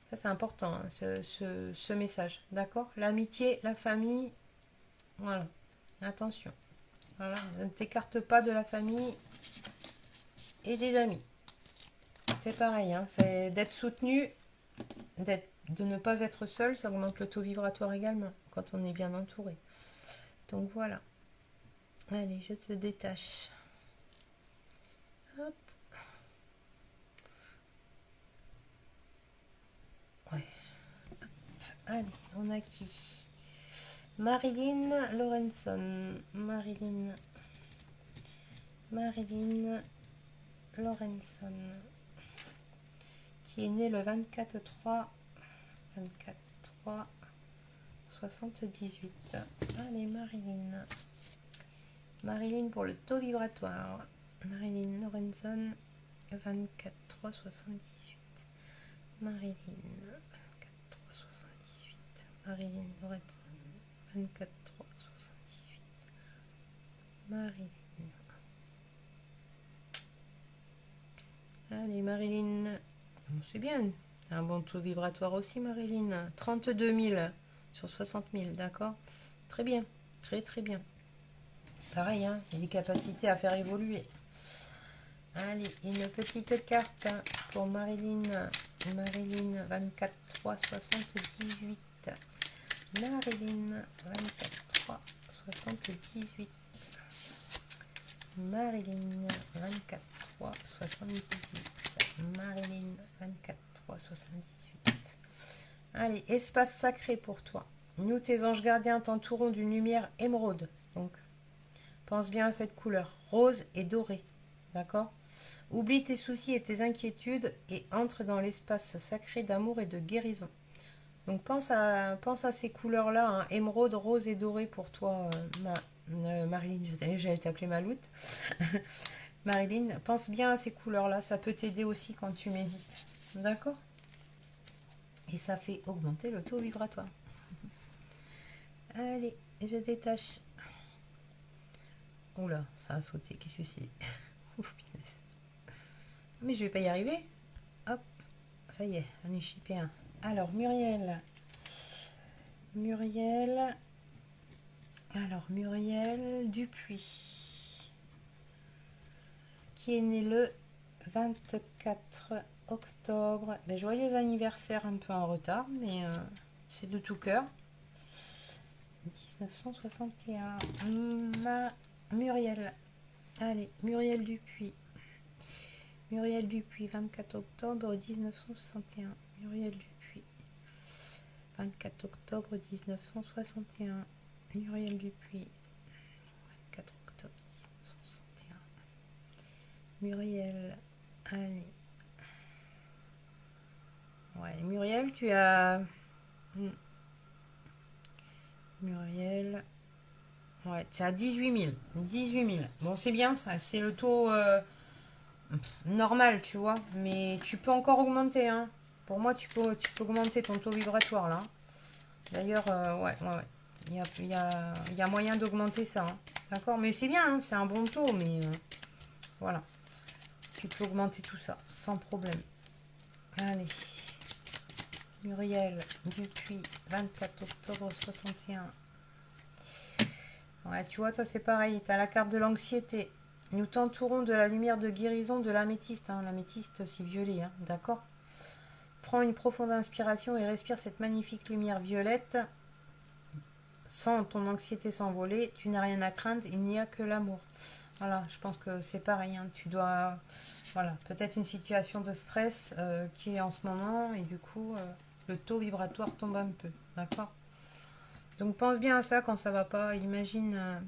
Ça, c'est important, hein, ce message. D'accord? L'amitié, la famille. Voilà. Attention. Voilà. Ne t'écarte pas de la famille et des amis. C'est pareil. Hein, c'est d'être soutenu, de ne pas être seul. Ça augmente le taux vibratoire également quand on est bien entouré. Donc voilà. Allez, je te détache. Hop. Ouais. Hop. Allez, on a qui? Marilyn Lorenson. Marilyn Lorenson. Qui est née le 24-3. 78. Allez, Marilyn. Marilyn pour le taux vibratoire. Marilyn Lorenson, 24-3-78. Marilyn, 24-3-78. Marilyn Lorenson, 24-3-78. Marilyn. Allez, Marilyn. C'est bien. Un bon taux vibratoire aussi, Marilyn. 32 000 sur 60 000, d'accord? Très bien. Très, très bien. Pareil, hein, il y a des capacités à faire évoluer. Allez, une petite carte pour Marilyn. Marilyn 24-3-78. Marilyn 24-3-78. Marilyn 24-3-78. Marilyn 24-3-78. Allez, espace sacré pour toi. Nous, tes anges gardiens, t'entourons d'une lumière émeraude. Donc, pense bien à cette couleur, rose et dorée. D'accord? Oublie tes soucis et tes inquiétudes et entre dans l'espace sacré d'amour et de guérison. Donc, pense à ces couleurs-là, hein, émeraude, rose et dorée pour toi, Marilyn. J'allais t'appeler Maloute. Marilyn, pense bien à ces couleurs-là. Ça peut t'aider aussi quand tu médites. D'accord? Et ça fait augmenter le taux vibratoire. Allez, je détache. Oula, ça a sauté. Qu'est-ce que c'est? Ouf, punaise. Mais je vais pas y arriver. Hop, ça y est, on est chippé un. Alors, Muriel. Alors, Muriel Dupuis. Qui est née le 24 octobre. Ben, joyeux anniversaire, un peu en retard, mais c'est de tout cœur. 1961. Muriel. Allez, Muriel Dupuis. Muriel Dupuis, 24 octobre 1961. Muriel Dupuis. 24 octobre 1961. Muriel Dupuis. 24 octobre 1961. Muriel. Allez. Ouais, Muriel, tu as... Muriel. Ouais, tu as 18 000. 18 000. Bon, c'est bien ça. C'est le taux normal, tu vois. Mais tu peux encore augmenter, hein. Pour moi, tu peux augmenter ton taux vibratoire, là. D'ailleurs, ouais, ouais, ouais. Il y a moyen d'augmenter ça, hein. D'accord? Mais c'est bien, hein, c'est un bon taux, mais voilà. Tu peux augmenter tout ça, sans problème. Allez. Muriel, depuis 24 octobre 61. Ouais, tu vois, toi, c'est pareil. Tu as la carte de l'anxiété. Nous t'entourons de la lumière de guérison de l'améthyste. Hein. L'améthyste, c'est violet, hein. D'accord? Prends une profonde inspiration et respire cette magnifique lumière violette. Sans ton anxiété s'envoler, tu n'as rien à craindre, il n'y a que l'amour. Voilà, je pense que c'est pareil. Hein. Tu dois, voilà, peut-être une situation de stress qui est en ce moment et du coup, le taux vibratoire tombe un peu. D'accord? Donc pense bien à ça quand ça va pas. Imagine,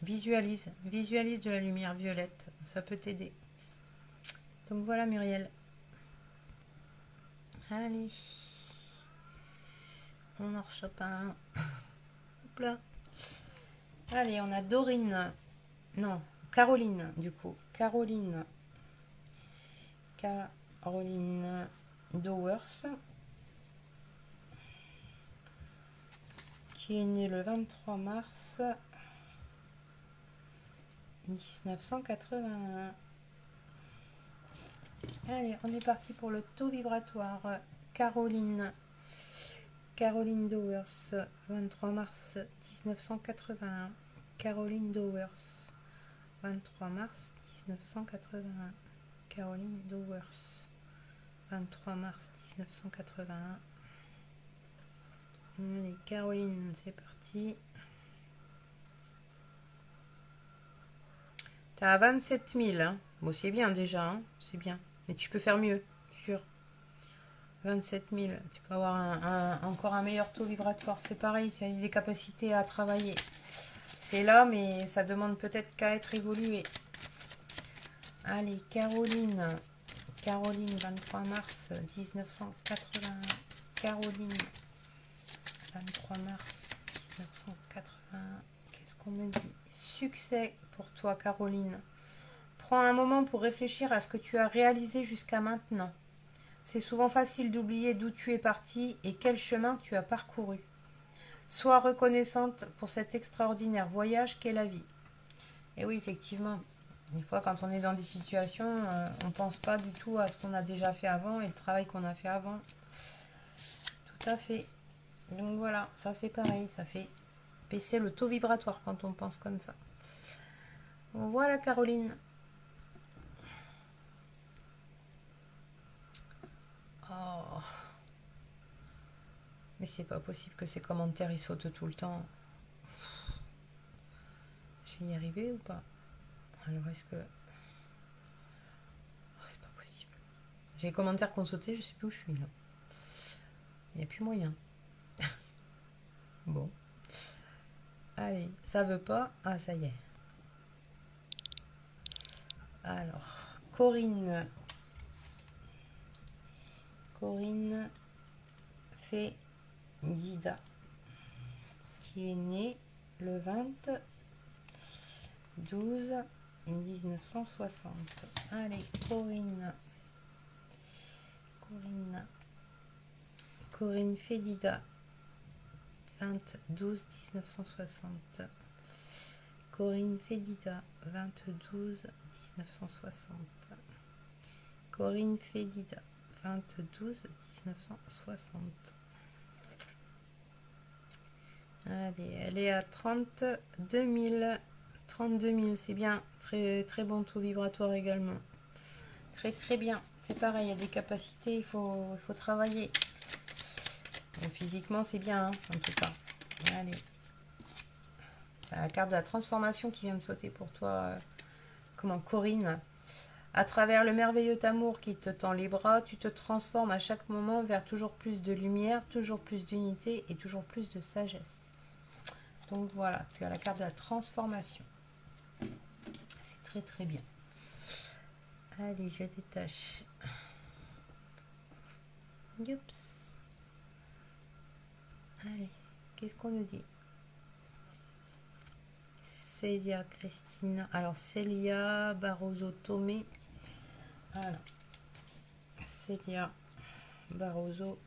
visualise de la lumière violette. Ça peut t'aider. Donc voilà Muriel. Allez, on en rechoppe un. Hop là. Allez, on a Dorine. Non, Caroline du coup. Caroline Dowers, qui est née le 23 mars 1981. Allez, on est parti pour le taux vibratoire. Caroline Dowers, 23 mars 1981. Caroline Dowers, 23 mars 1981. Caroline Dowers, 23 mars 1981. Allez, Caroline, c'est parti. T'as 27 000. Hein. Bon, c'est bien déjà, hein. C'est bien. Mais tu peux faire mieux, sûr. 27 000. Tu peux avoir encore un meilleur taux vibratoire. C'est pareil, c'est des capacités à travailler. C'est là, mais ça demande peut-être qu'à être évolué. Allez, Caroline. Caroline, 23 mars 1981. Caroline, 23 mars 1981. Qu'est-ce qu'on me dit? Succès pour toi, Caroline. Prends un moment pour réfléchir à ce que tu as réalisé jusqu'à maintenant. C'est souvent facile d'oublier d'où tu es parti et quel chemin tu as parcouru. Sois reconnaissante pour cet extraordinaire voyage qu'est la vie. Et oui, effectivement, des fois quand on est dans des situations, on ne pense pas du tout à ce qu'on a déjà fait avant et le travail qu'on a fait avant. Tout à fait. Donc voilà, ça c'est pareil, ça fait baisser le taux vibratoire quand on pense comme ça. Voilà Caroline. Oh. Mais c'est pas possible que ces commentaires ils sautent tout le temps. Je vais y arriver ou pas? Alors est-ce que... Oh, c'est pas possible. J'ai les commentaires qui ont sauté, je sais plus où je suis là. Il n'y a plus moyen. Bon. Allez, ça veut pas. Ah, ça y est. Alors, Corinne. Corinne Fedida, qui est née le 12 1960. Allez, Corinne Fedida, 12 1960. Corinne Fedida, 12 1960. Corinne Fedida, 12 1960. Allez, elle est à 32 000. 32 000, c'est bien. Très, très bon taux vibratoire également. Très, très bien. C'est pareil, il y a des capacités, il faut travailler. Donc, physiquement, c'est bien, hein, en tout cas. Allez. La carte de la transformation qui vient de sauter pour toi, Corinne. À travers le merveilleux amour qui te tend les bras, tu te transformes à chaque moment vers toujours plus de lumière, toujours plus d'unité et toujours plus de sagesse. Donc voilà, tu as la carte de la transformation. C'est très très bien. Allez, je détache. Youps. Allez, qu'est-ce qu'on nous dit? Célia Christina. Alors, Célia Barroso Tomé. Alors, Célia Barroso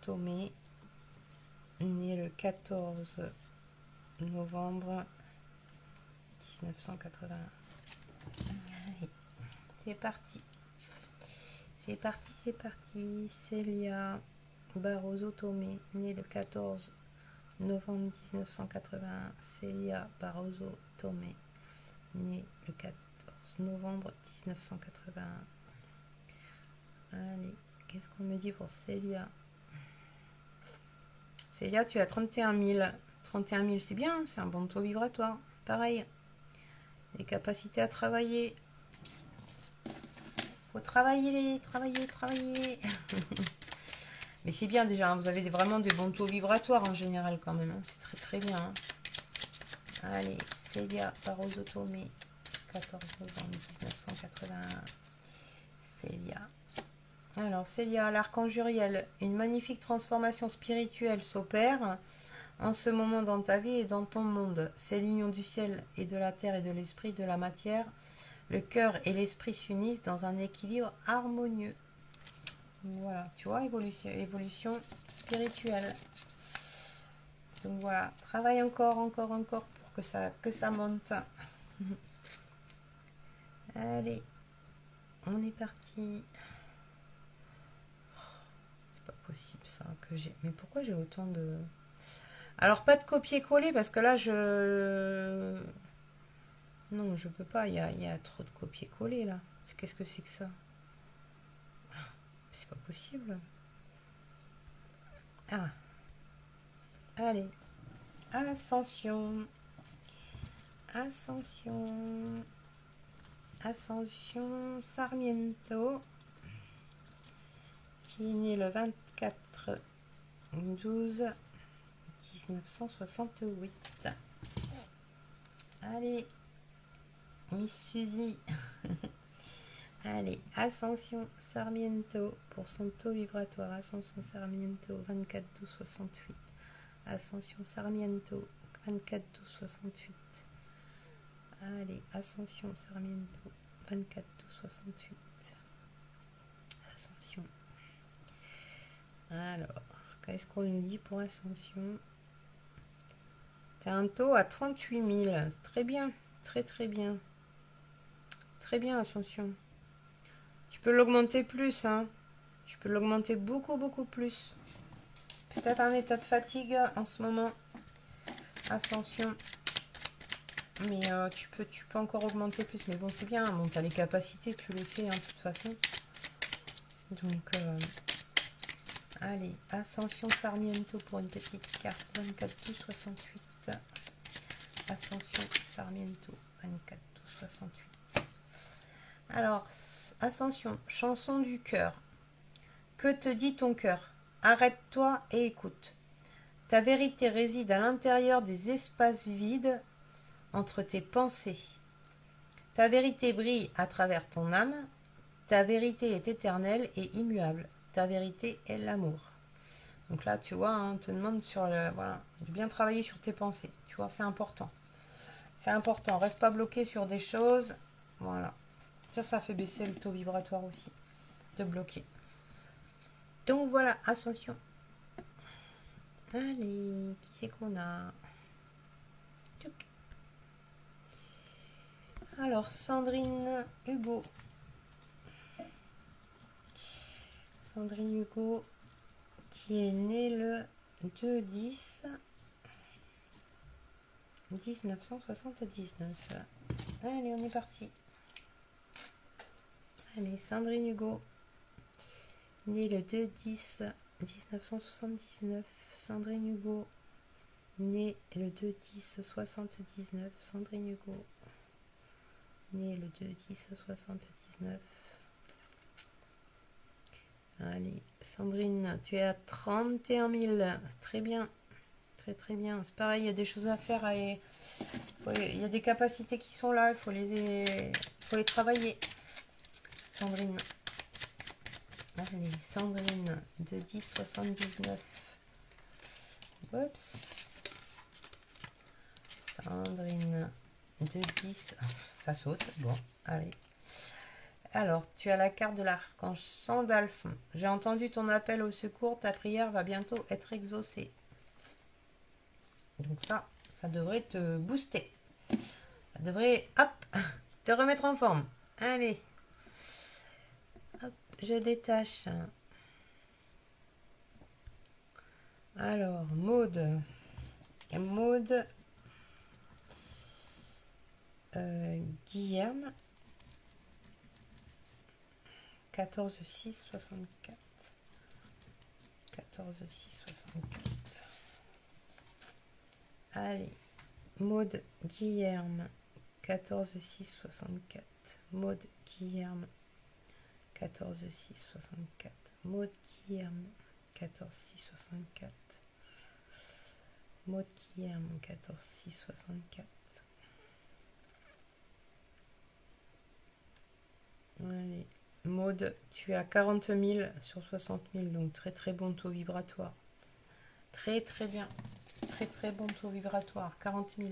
Tomé, née le 14 novembre 1980. Allez, c'est parti. C'est parti, c'est parti. Célia Barroso Tomé, née le 14 novembre 1980. Célia Barroso Tomé, née le 14 novembre 1980. Allez, qu'est-ce qu'on me dit pour Célia? Célia, tu as 31 000. 31 000, c'est bien, c'est un bon taux vibratoire. Pareil, les capacités à travailler. Faut travailler, travailler, travailler. Mais c'est bien déjà, hein, vous avez vraiment des bons taux vibratoires en général quand même. Hein, c'est très très bien. Hein. Allez, Célia Barroso Tomé, 14 novembre 1981. Célia. Alors, Célia, l'archange Uriel, une magnifique transformation spirituelle s'opère en ce moment dans ta vie et dans ton monde. C'est l'union du ciel et de la terre et de l'esprit, de la matière. Le cœur et l'esprit s'unissent dans un équilibre harmonieux. Voilà, tu vois, évolution spirituelle. Donc voilà, travaille encore, encore, encore pour que ça monte. Allez, on est parti. C'est pas possible ça que j'ai. Mais pourquoi j'ai autant de... Alors pas de copier-coller parce que là je... Non, je peux pas, il y a trop de copier-coller là. Qu'est-ce que c'est que ça? C'est pas possible. Ah, allez. Ascension. Ascension. Ascension Sarmiento. Qui est né le 24 12 1968. Allez. Miss Suzy. Allez, Ascension Sarmiento pour son taux vibratoire. Ascension Sarmiento 24 12 68. Ascension Sarmiento 24 12 68. Allez, Ascension Sarmiento 24 12 68. Ascension. Alors, qu'est-ce qu'on nous dit pour Ascension? T'as un taux à 38 000. Très bien, très très bien. Très bien, Ascension. Tu peux l'augmenter plus, hein. Tu peux l'augmenter beaucoup, beaucoup plus. Peut-être un état de fatigue en ce moment. Ascension. Mais tu peux encore augmenter plus. Mais bon, c'est bien. Bon, tu as les capacités, tu le sais, hein, de toute façon. Donc, allez. Ascension Sarmiento pour une petite carte. 24 12 68. Ascension Sarmiento. 24 12 68. Alors, Ascension. Chanson du cœur. Que te dit ton cœur? Arrête-toi et écoute. Ta vérité réside à l'intérieur des espaces vides entre tes pensées. Ta vérité brille à travers ton âme. Ta vérité est éternelle et immuable. Ta vérité est l'amour. Donc là, tu vois, on te demande de bien travailler sur tes pensées. Tu vois, c'est important. C'est important. Reste pas bloqué sur des choses. Voilà. Ça fait baisser le taux vibratoire aussi. De bloquer. Donc voilà, ascension. Allez, qui c'est qu'on a? Alors, Sandrine Hugo. Sandrine Hugo, qui est née le 2-10 1979. Allez, on est parti. Allez, Sandrine Hugo, née le 2-10 1979. Sandrine Hugo, née le 2-10 79. Sandrine Hugo, née le 2-10 79. Allez, Sandrine, tu es à 31 000. Très bien. Très très bien. C'est pareil, il y a des choses à faire. Il y a des capacités qui sont là. Il faut les travailler. Sandrine. Allez, Sandrine, 2-10 79. Oups. Sandrine, 2-10. Ça saute. Bon, allez. Alors, tu as la carte de l'archange Sandalphon. J'ai entendu ton appel au secours, ta prière va bientôt être exaucée. Donc ça devrait te booster. Ça devrait, hop, te remettre en forme. Allez. Hop, je détache. Alors, Maud. Maud. Guilherme. 14 6 64. 14 6 64. Allez. Maud Guilherme. 14 6 64. Maud Guilherme. 14 6 64. Maud Guilherme. 14 6 64. Maud Guilherme. 14 6 64. Allez. Maud, tu as 40 000 sur 60 000, donc très très bon taux vibratoire. Très très bien. Très très bon taux vibratoire. 40 000.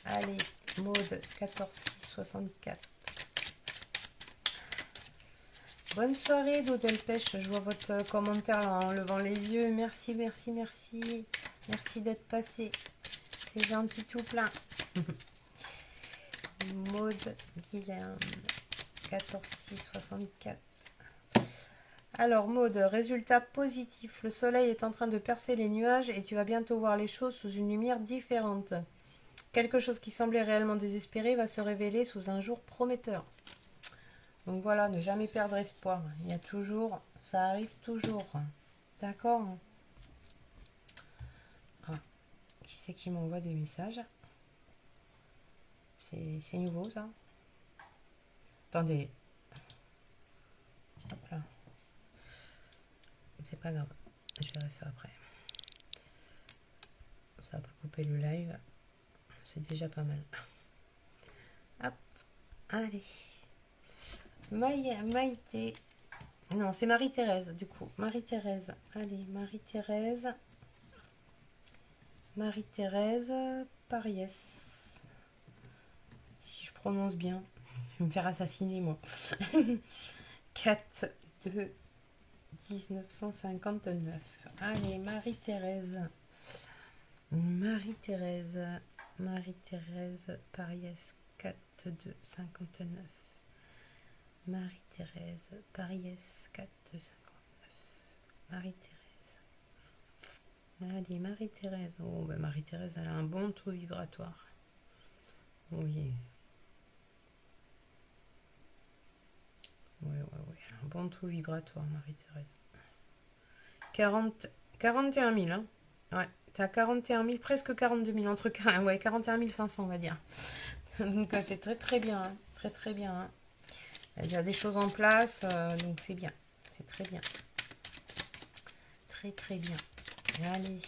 Allez, Maud, 14 6 64. Bonne soirée, Dodel Pêche. Je vois votre commentaire là, en levant les yeux. Merci, merci, merci. Merci d'être passé. C'est gentil tout plein. Maud Guilherme, 14 6 64. Alors Maud, résultat positif. Le soleil est en train de percer les nuages et tu vas bientôt voir les choses sous une lumière différente. Quelque chose qui semblait réellement désespéré va se révéler sous un jour prometteur. Donc voilà, ne jamais perdre espoir. Il y a toujours, ça arrive toujours. D'accord? Ah, qui c'est qui m'envoie des messages? C'est nouveau ça? Attendez. Hop là. C'est pas grave. Je verrai ça après. Ça va pas couper le live. C'est déjà pas mal. Hop. Allez. Maïté. Non, c'est Marie-Thérèse, du coup. Marie-Thérèse. Allez, Marie-Thérèse. Marie-Thérèse Pariès. Si je prononce bien. Je vais me faire assassiner, moi. 4 2 1959. Allez, Marie-Thérèse. Marie-Thérèse. Marie-Thérèse Pariès. 4 2 59. Marie-Thérèse Pariès. 4 2 59. Marie-Thérèse. Allez, Marie-Thérèse. Oh, ben Marie-Thérèse, elle a un bon taux vibratoire. Oui. Oui, elle a un bon taux vibratoire, Marie-Thérèse. 41 000, hein. Ouais, t'as 41 000, presque 42 000, entre 41 500, on va dire. Donc, c'est très très bien, hein. Très très bien. Hein. Il y a des choses en place, donc c'est bien. C'est très bien. Très très bien. Allez.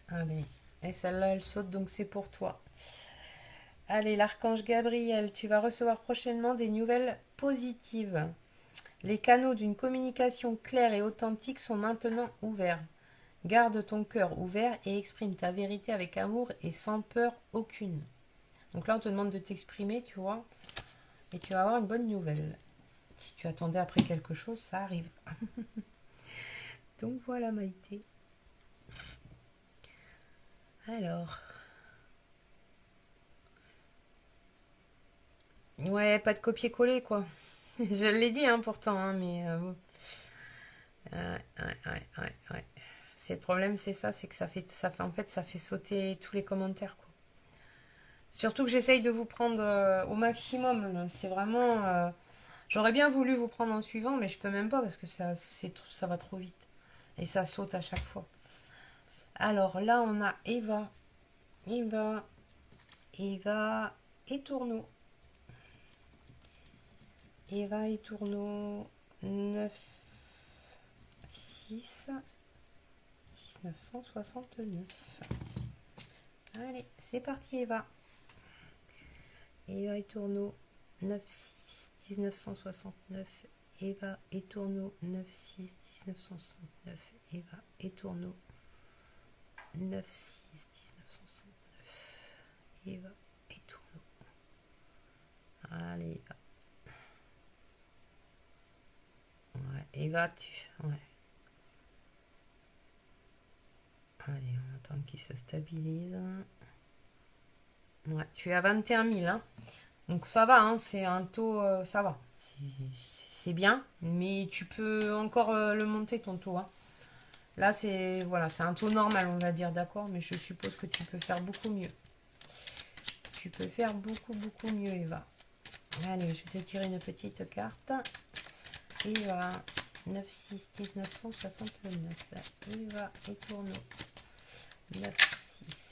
Allez. Et celle-là, elle saute, donc c'est pour toi. Allez, l'archange Gabriel, tu vas recevoir prochainement des nouvelles positives. Les canaux d'une communication claire et authentique sont maintenant ouverts. Garde ton cœur ouvert et exprime ta vérité avec amour et sans peur aucune. Donc là, on te demande de t'exprimer, tu vois, et tu vas avoir une bonne nouvelle. Si tu attendais après quelque chose, ça arrive. Donc voilà, Maïté. Alors. Ouais, pas de copier-coller, quoi. Je l'ai dit, hein, pourtant, hein, mais... ouais. C'est le problème, c'est ça, c'est que en fait, ça fait sauter tous les commentaires, quoi. Surtout que j'essaye de vous prendre au maximum. C'est vraiment... j'aurais bien voulu vous prendre en suivant, mais je peux même pas parce que ça va trop vite. Et ça saute à chaque fois. Alors là, on a Eva. Eva et Tourneau. Eva et Tourneau. 9 6 1969. Allez, c'est parti Eva. Eva et Tourneau 9-6 1969. Eva et Tourneau 9-6 1969. Eva et Tourneau 9-6 1969. Eva et Tourneau. Allez Eva. Eva, ouais. Allez, on attend qu'il se stabilise. Ouais, tu es à 21 000, hein. Donc ça va, hein, c'est un taux, ça va. C'est bien, mais tu peux encore le monter ton taux, hein. Là, c'est voilà, c'est un taux normal, on va dire, d'accord, mais je suppose que tu peux faire beaucoup mieux. Tu peux faire beaucoup mieux, Eva. Allez, je vais te tirer une petite carte. Eva, 9, 6, 1969. Eva et tourneau. 9,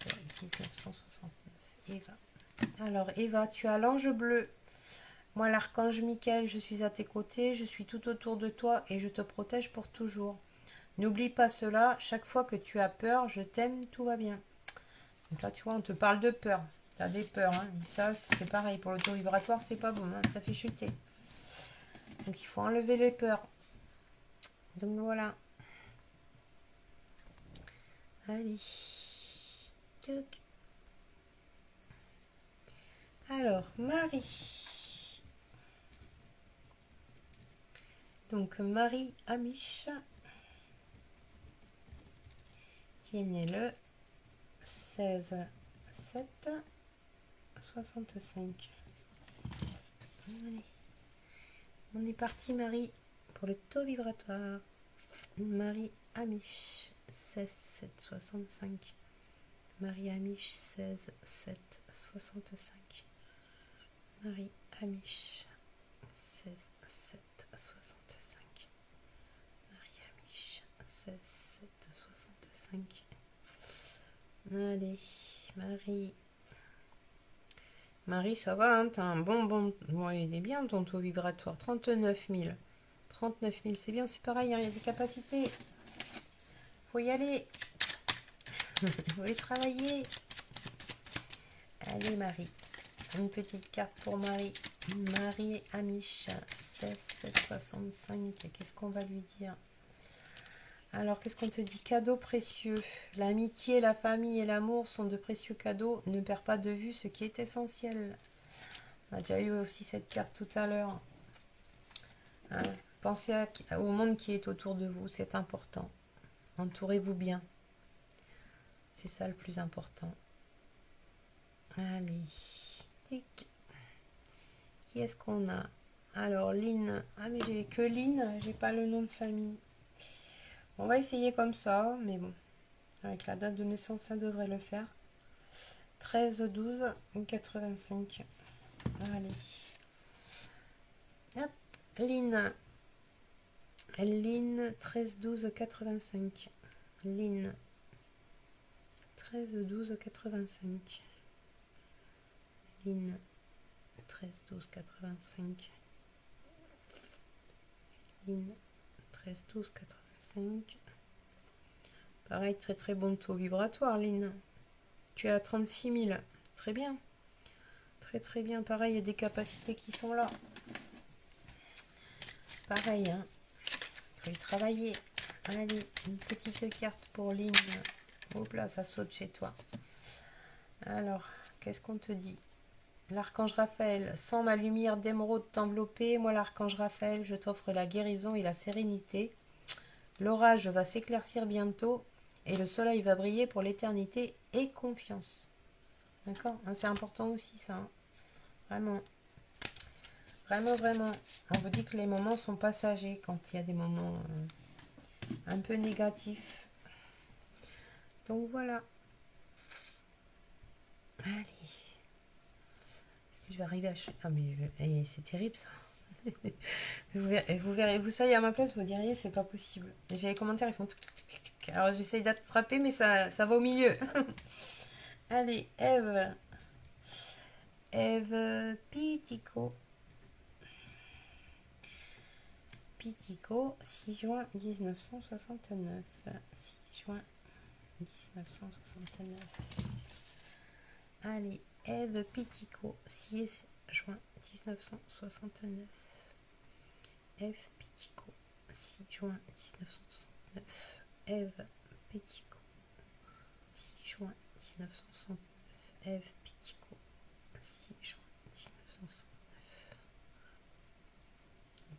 6, 1969. Eva. Alors, Eva, tu as l'ange bleu. Moi, l'archange Michael, je suis à tes côtés, je suis tout autour de toi et je te protège pour toujours. N'oublie pas cela, chaque fois que tu as peur, je t'aime, tout va bien. Donc là, tu vois, on te parle de peur. Tu as des peurs, hein. Ça, c'est pareil. Pour l'auto vibratoire, c'est pas bon, hein. Ça fait chuter. Donc, il faut enlever les peurs. Donc, voilà. Allez. Alors, Marie. Donc, Marie Amiche, qui est née le 16/7/65. Allez. On est parti, Marie, pour le taux vibratoire. Marie Amiche, 16/7/65. Marie Amiche, 16/7/65. Marie Amiche, 16/7/65. Marie Amiche, 16/7/65. Allez, Marie. Marie, ça va, hein, t'as un bon... Ouais, il est bien ton taux vibratoire. 39 000. 39 000, c'est bien, c'est pareil, hein, il y a des capacités. Faut y aller. Faut y travailler. Allez, Marie. Une petite carte pour Marie. Marie Amiche, 16/7/65. Qu'est-ce qu'on va lui dire? Alors, qu'est-ce qu'on te dit? Cadeau précieux. L'amitié, la famille et l'amour sont de précieux cadeaux. Ne perds pas de vue ce qui est essentiel. On a déjà eu aussi cette carte tout à l'heure. Hein, pensez au monde qui est autour de vous, c'est important. Entourez-vous bien. C'est ça le plus important. Allez. Tic. Qui est-ce qu'on a? Alors, Lynn. Ah, mais j'ai que Lynn, j'ai pas le nom de famille. On va essayer comme ça, mais bon. Avec la date de naissance, ça devrait le faire. 13/12/85. Allez. Hop. Lynn. Lynn, 13/12/85. Lynn. 13/12/85. Lynn. 13/12/85. Lynn. 13/12/85. Pareil, très bon taux vibratoire, Lynn. Tu es à 36 000. Très bien. Très bien. Pareil, il y a des capacités qui sont là. Pareil, hein. Il faut y travailler. Allez, une petite carte pour Lynn. Hop là, ça saute chez toi. Alors, qu'est-ce qu'on te dit? L'archange Raphaël, sans ma lumière d'émeraude t'envelopper, moi l'archange Raphaël, je t'offre la guérison et la sérénité. L'orage va s'éclaircir bientôt et le soleil va briller pour l'éternité et confiance. D'accord? C'est important aussi ça. Hein. Vraiment. Vraiment. On vous dit que les moments sont passagers quand il y a des moments un peu négatifs. Donc voilà. Allez. Est-ce que je vais arriver à... Ah mais c'est terrible ça. Vous verrez, vous savez, à ma place, vous diriez, c'est pas possible. J'ai les commentaires, ils font... Alors j'essaye d'attraper, mais ça va au milieu. Allez, Eve. Eve Pitico. Pitico, 6 juin 1969. 6 juin 1969. Allez, Eve Pitico, 6 juin 1969. Eve Pitico, 6 juin 1969. Eve Pitico, 6 juin 1969. Eve Pitico, 6 juin 1969.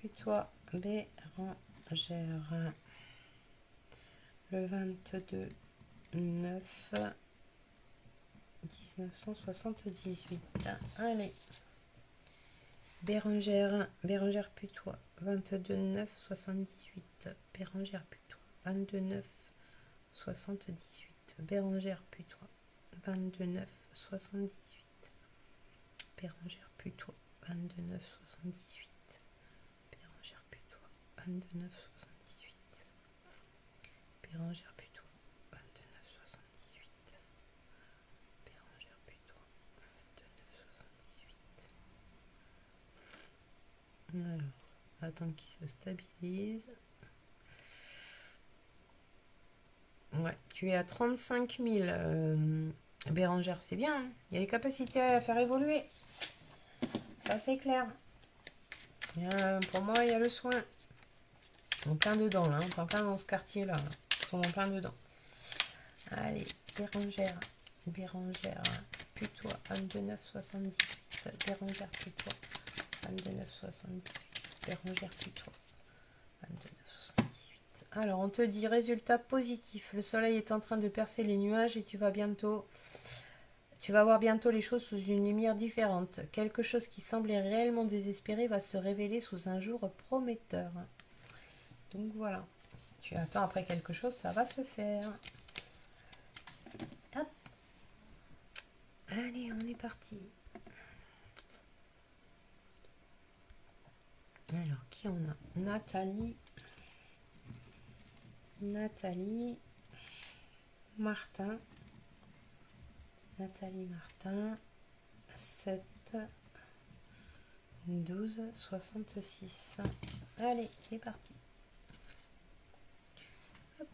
Putois, Bérengère. Le 22 9 1978. Allez. Bérengère, Bérengère Putois, 22 9 78. Bérengère Putois, 22 9 78. Bérengère Putois, 22 9 78. Bérengère Putois, 22 9 78. Bérengère Putois, 22 9 78. Bérengère Putois, 22 9 78. Bérengère Putois, 22 9 78. Alors, attends qu'il se stabilise. Ouais, tu es à 35 000, Bérengère, c'est bien. Hein, il y a des capacités à faire évoluer. Ça, c'est clair. Pour moi, il y a le soin. En plein dedans, là. On est en plein dans ce quartier-là. Ils sont en plein dedans. Allez, Bérengère. Bérengère. Putois, 22 9 78. Bérengère Putois, 22 9 78. Bérengère Putois, 22 9 78. Alors, on te dit résultat positif. Le soleil est en train de percer les nuages et tu vas voir bientôt les choses sous une lumière différente. Quelque chose qui semblait réellement désespéré va se révéler sous un jour prometteur. Donc voilà. Tu attends après quelque chose, ça va se faire. Hop. Allez, on est parti. Alors, qui on a? Nathalie. Nathalie Martin. Nathalie Martin. 7 12 66. Allez, c'est parti. Hop.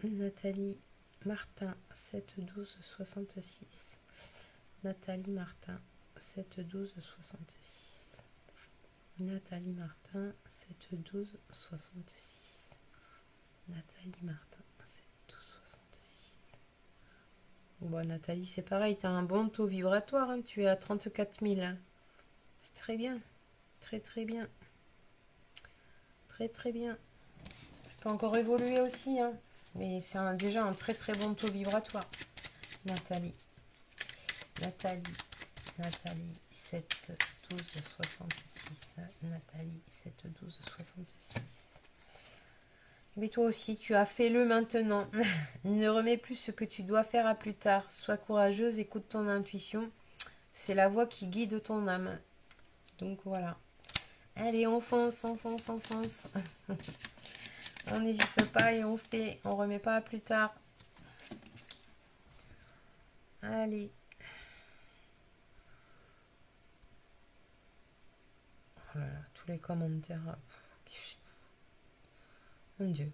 Nathalie Martin, 7 12 66. Nathalie Martin, 7 12 66. Nathalie Martin, 7 12 66. Nathalie Martin, 7 12 66. Bon, Nathalie, c'est pareil, tu as un bon taux vibratoire, hein, tu es à 34 000. Hein. C'est très bien, très très bien. Très très bien. Je peux encore évoluer aussi, hein, mais c'est déjà un très très bon taux vibratoire. Nathalie. Nathalie. Nathalie, 7 12 66. Nathalie, 7 12 66. Mais toi aussi, tu as fait-le maintenant. Ne remets plus ce que tu dois faire à plus tard. Sois courageuse, écoute ton intuition. C'est la voix qui guide ton âme. Donc voilà. Allez, on fonce, on fonce, on fonce. On n'hésite pas et on fait. On remet pas à plus tard. Allez. Oh là là, tous les commentaires. Mon Dieu.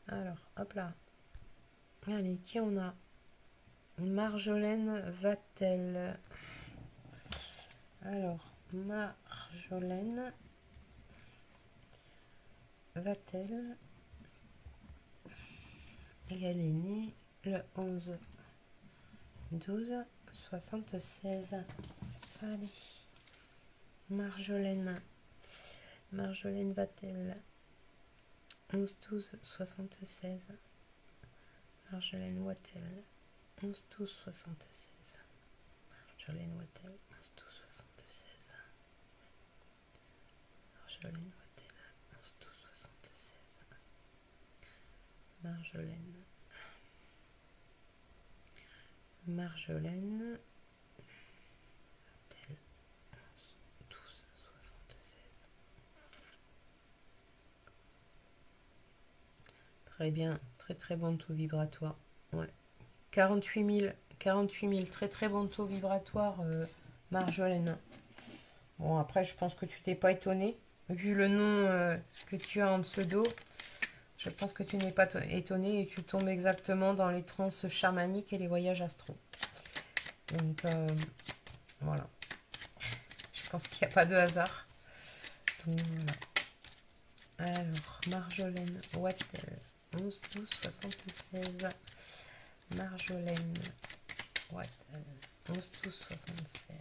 Alors, hop là. Allez, qui on a? Marjolaine Vatel. Alors, Marjolaine Vatel. Et elle est née le 11 12 76. Allez. Marjolaine. Marjolaine Vatel. 11 12 76. Marjolaine Vatel. 11 12 76. Marjolaine Vatel. 11 12 76. Marjolaine Vatel. 11 12 76. Marjolaine. Marjolaine. Vatel. 11 12 76. Très bien. Très très bon taux vibratoire. Ouais. 48 000, très très bon taux vibratoire, Marjolaine. Bon, après, je pense que tu t'es pas étonné. Vu le nom que tu as en pseudo, je pense que tu n'es pas étonné et tu tombes exactement dans les trans chamaniques et les voyages astro. Donc, voilà. Je pense qu'il n'y a pas de hasard. Donc, voilà. Alors, Marjolaine Wattel, 11 12 76. Marjolaine Wattel, 11 12 76.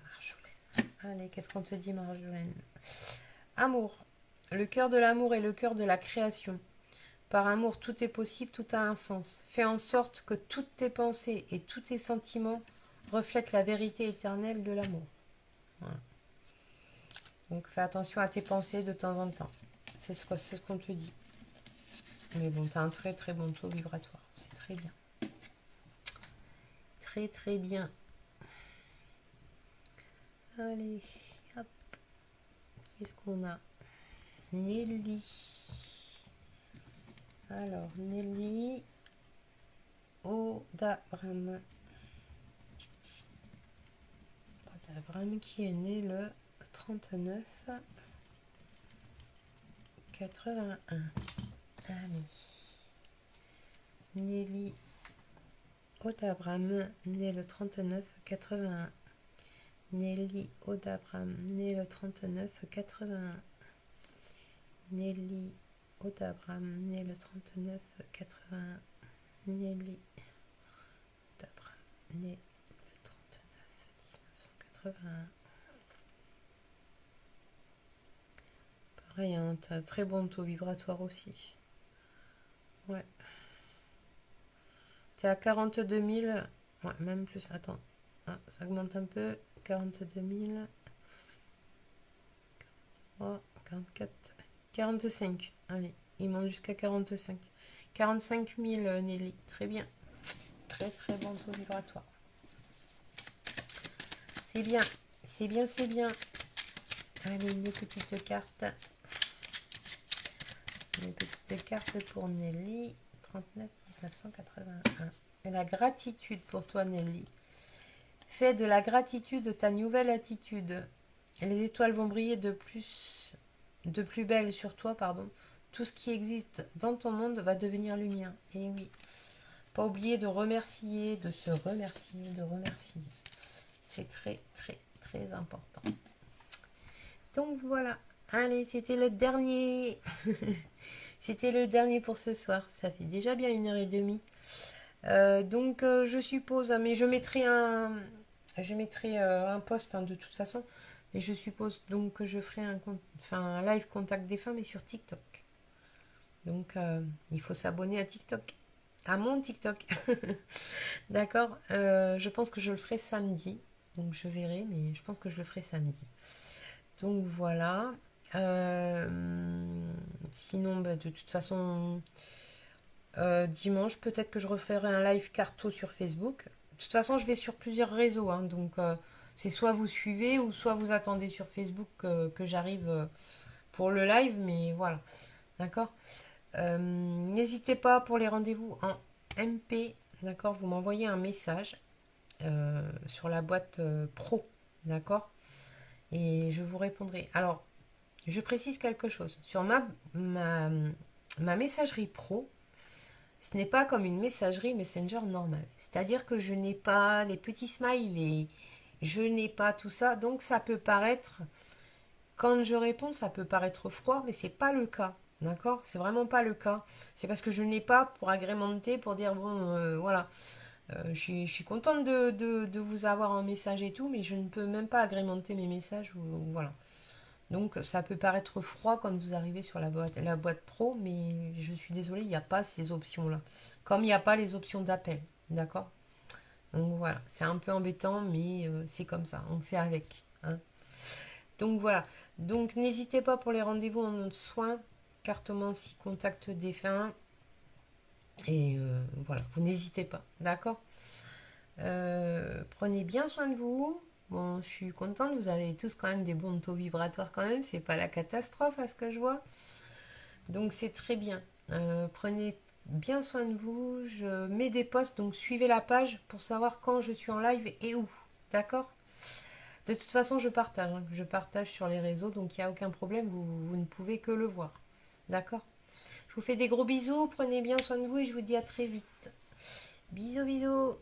Marjolaine. Allez, qu'est-ce qu'on te dit, Marjolaine? Amour. Le cœur de l'amour est le cœur de la création. Par amour, tout est possible, tout a un sens. Fais en sorte que toutes tes pensées et tous tes sentiments reflètent la vérité éternelle de l'amour. Voilà. Donc fais attention à tes pensées de temps en temps. C'est ce qu'on te dit. Mais bon, tu as un très très bon taux vibratoire. C'est très bien. Très très bien. Allez, hop. Qu'est-ce qu'on a? Nelly. Alors, Nelly. Odabram. Odabram qui est né le 39 81. Allez. Nelly Odabram, né le 39 81. Nelly Odabram, né le 39 81. Nelly Odabram, né le 39 81. Nelly Odabram, né le 39 1981. Pareil, hein, t'as un très bon taux vibratoire aussi. Ouais. T'es à 42 000. Ouais, même plus. Attends. Ah, ça augmente un peu. 42 000. Oh, 44. 45. Allez, il monte jusqu'à 45. 45 000, Nelly. Très bien. Très très bon taux vibratoire. C'est bien. C'est bien, c'est bien. Allez, une petite carte. Une petite carte pour Nelly. 39 1981. Et la gratitude pour toi, Nelly. Fais de la gratitude ta nouvelle attitude. Les étoiles vont briller de plus belle sur toi, pardon. Tout ce qui existe dans ton monde va devenir lumière. Et oui. Pas oublier de remercier, de se remercier, de remercier. C'est très, très, très important. Donc voilà. Allez, c'était le dernier. C'était le dernier pour ce soir. Ça fait déjà bien 1h30. Donc je suppose, mais je mettrai un post hein, de toute façon. Et je suppose donc que je ferai un live contact des femmes et sur TikTok. Donc il faut s'abonner à TikTok. À mon TikTok. D'accord. Je pense que je le ferai samedi. Donc je verrai, mais je pense que je le ferai samedi. Donc voilà. Sinon, bah, de toute façon, dimanche, peut-être que je referai un live carto sur Facebook. De toute façon, je vais sur plusieurs réseaux. Hein, donc c'est soit vous suivez ou soit vous attendez sur Facebook que j'arrive pour le live. Mais voilà. D'accord. N'hésitez pas pour les rendez-vous en MP. D'accord. Vous m'envoyez un message sur la boîte pro. D'accord. Et je vous répondrai. Alors, je précise quelque chose. Sur ma messagerie pro, ce n'est pas comme une messagerie Messenger normale. C'est-à-dire que je n'ai pas les petits smileys, je n'ai pas tout ça. Donc ça peut paraître, quand je réponds, ça peut paraître froid, mais c'est pas le cas. D'accord. C'est vraiment pas le cas. C'est parce que je n'ai pas pour agrémenter, pour dire, bon, voilà. Je suis contente de vous avoir en message et tout, mais je ne peux même pas agrémenter mes messages. Voilà. Donc ça peut paraître froid quand vous arrivez sur la boîte pro, mais je suis désolée, il n'y a pas ces options-là. Comme il n'y a pas les options d'appel. D'accord. Donc voilà, c'est un peu embêtant, mais c'est comme ça, on fait avec. Hein. Donc voilà. Donc n'hésitez pas pour les rendez-vous en soins, cartomancie, contact défunt. Et voilà, vous n'hésitez pas. D'accord. Prenez bien soin de vous. Bon, je suis contente, vous avez tous quand même des bons taux vibratoires quand même, c'est pas la catastrophe à ce que je vois. Donc c'est très bien. Prenez bien soin de vous. Je mets des posts, donc suivez la page pour savoir quand je suis en live et où. D'accord. De toute façon, je partage. Hein. Je partage sur les réseaux, donc il n'y a aucun problème, vous ne pouvez que le voir. D'accord. Je vous fais des gros bisous, prenez bien soin de vous et je vous dis à très vite. Bisous, bisous.